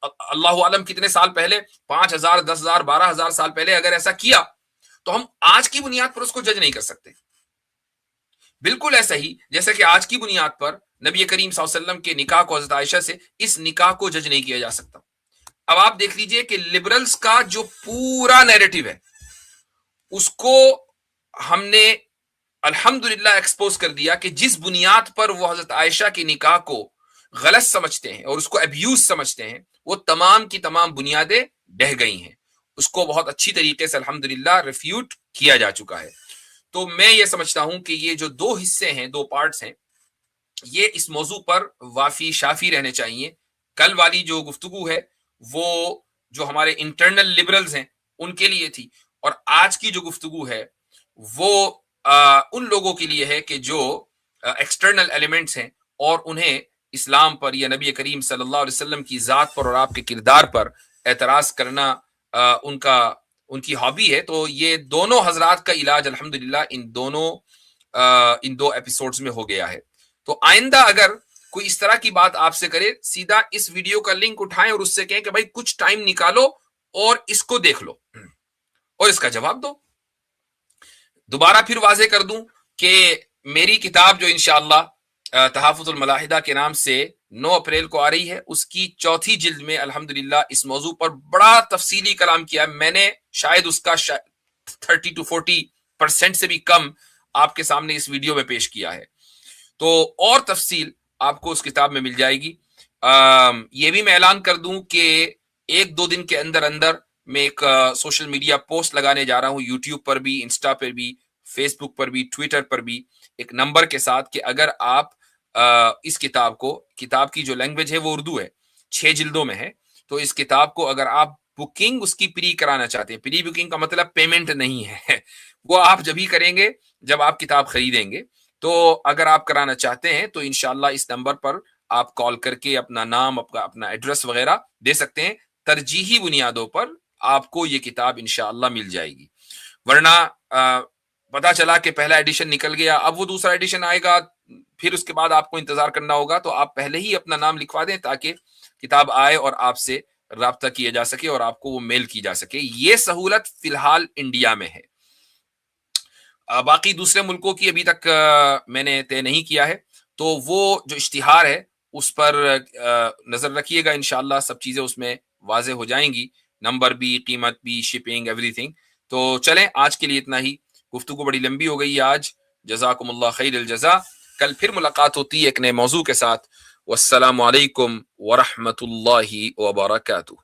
اللہ عالم کتنے سال پہلے، 5000 10,000 12,000 سال پہلے اگر ایسا کیا تو ہم آج کی بنیاد پر اس کو جج نہیں کر سکتے. بالکل ایسا ہی جیسا کہ آج کی بنیاد پر نبی کریم صلی اللہ علیہ وسلم کے نکاح کو حضرت عائشہ سے اس نکاح کو جج نہیں کیا جا سکتا. اب آپ دیکھ لیجئے کہ لبرلز کا جو پورا نیریٹو ہے اس کو ہم نے الحمدللہ ایکسپوز کر دیا کہ جس بنیاد پر وہ حضرت عائشہ کے نکاح کو غلط سمجھتے ہیں اور اس کو ابیوز سمجھتے ہیں وہ تمام کی تمام بنیادیں ڈہ گئی ہیں. اس کو بہت اچھی طریقے سے الحمدللہ ریفیوٹ کیا جا چکا ہے. تو میں یہ سمجھتا ہوں کہ یہ جو دو حصے ہیں، دو پارٹس ہیں، یہ اس موضوع پر وافی شافی رہنے چاہیے. کل والی جو گفتگو ہے وہ جو ہمارے انٹرنل لبرلز ہیں ان کے لیے تھی، اور آج کی جو گفتگو ہے وہ ان لوگوں کے لیے ہے کہ جو ایکسٹرنل ایلیمنٹس ہیں اور انہیں اسلام پر یا نبی کریم صلی اللہ علیہ وسلم کی ذات پر اور آپ کے کردار پر اعتراض کرنا ان کی ہابی ہے. تو یہ دونوں حضرات کا علاج الحمدللہ ان دو ایپیسوڈز میں ہو گیا ہے. تو آئندہ اگر کوئی اس طرح کی بات آپ سے کرے، سیدھا اس ویڈیو کا لنک اٹھائیں اور اس سے کہیں کہ بھائی کچھ ٹائم نکالو اور اس کو دیکھ لو اور اس کا جواب دو. دوبارہ پھر واضح کر دوں کہ میری کتاب جو انشاءاللہ تحفظ الملاحدہ کے نام سے 9 اپریل کو آ رہی ہے، اس کی 4تھی جلد میں الحمدللہ اس موضوع پر بڑا تفصیلی کلام کیا. میں نے شاید اس کا 30 to 40% سے بھی کم آپ کے سامنے اس ویڈیو میں پیش کیا ہے. تو اور تفصیل آپ کو اس کتاب میں مل جائے گی. یہ بھی میں اعلان کر دوں کہ 1-2 دن کے اندر میں ایک سوشل میڈیا پوسٹ لگانے جا رہا ہوں، یوٹیوب پر بھی، انسٹا پر بھی، فیس بک پر بھی، ٹویٹر پر بھی، ایک نمبر کے ساتھ کہ اگر آپ اس کتاب کی جو لینگویج ہے وہ اردو ہے، 6 جلدوں میں ہے، تو اس کتاب کو اگر آپ بکنگ اس کی پری کرانا چاہتے ہیں، پری بکنگ کا مطلب پیمنٹ نہیں ہے، وہ آپ جب ہی کریں گے جب آپ کتاب خریدیں گے. تو اگر آپ کرانا چاہتے ہیں تو انشاءاللہ اس نمبر پر آپ کال کر کے اپنا نام، اپنا ایڈریس وغیرہ دے سکتے ہیں. ترجیحی بنیادوں پر آپ کو یہ کتاب انشاءاللہ مل جائے گی. ورنہ پتا چلا کہ پہلا ایڈیشن نکل گیا، اب وہ دوسرا ایڈیشن آئے گا، پھر اس کے بعد آپ کو انتظار کرنا ہوگا. تو آپ پہلے ہی اپنا نام لکھوا دیں تاکہ کتاب آئے اور آپ سے رابطہ کیا جا سکے اور آپ کو وہ میل کی جا سکے. یہ سہولت فی الحال انڈیا میں ہے. باقی دوسرے ملکوں کی ابھی تک میں نے طے نہیں کیا ہے، تو وہ جو اشتہار ہے اس پر نظر رکھیے گا. انشاءاللہ سب چیزیں اس میں واضح ہو جائیں گی، نمبر بھی، قیمت بھی، شپنگ، ایوری تھنگ. تو چلیں آج کے لیے اتنا ہی. گفتگو بڑی لمبی ہو گئی آج. جزاکم اللہ خیر الجزا. کل پھر ملاقات ہوتی ہے ایک نئے موضوع کے ساتھ. والسلام علیکم ورحمۃ اللہ وبرکاتہ.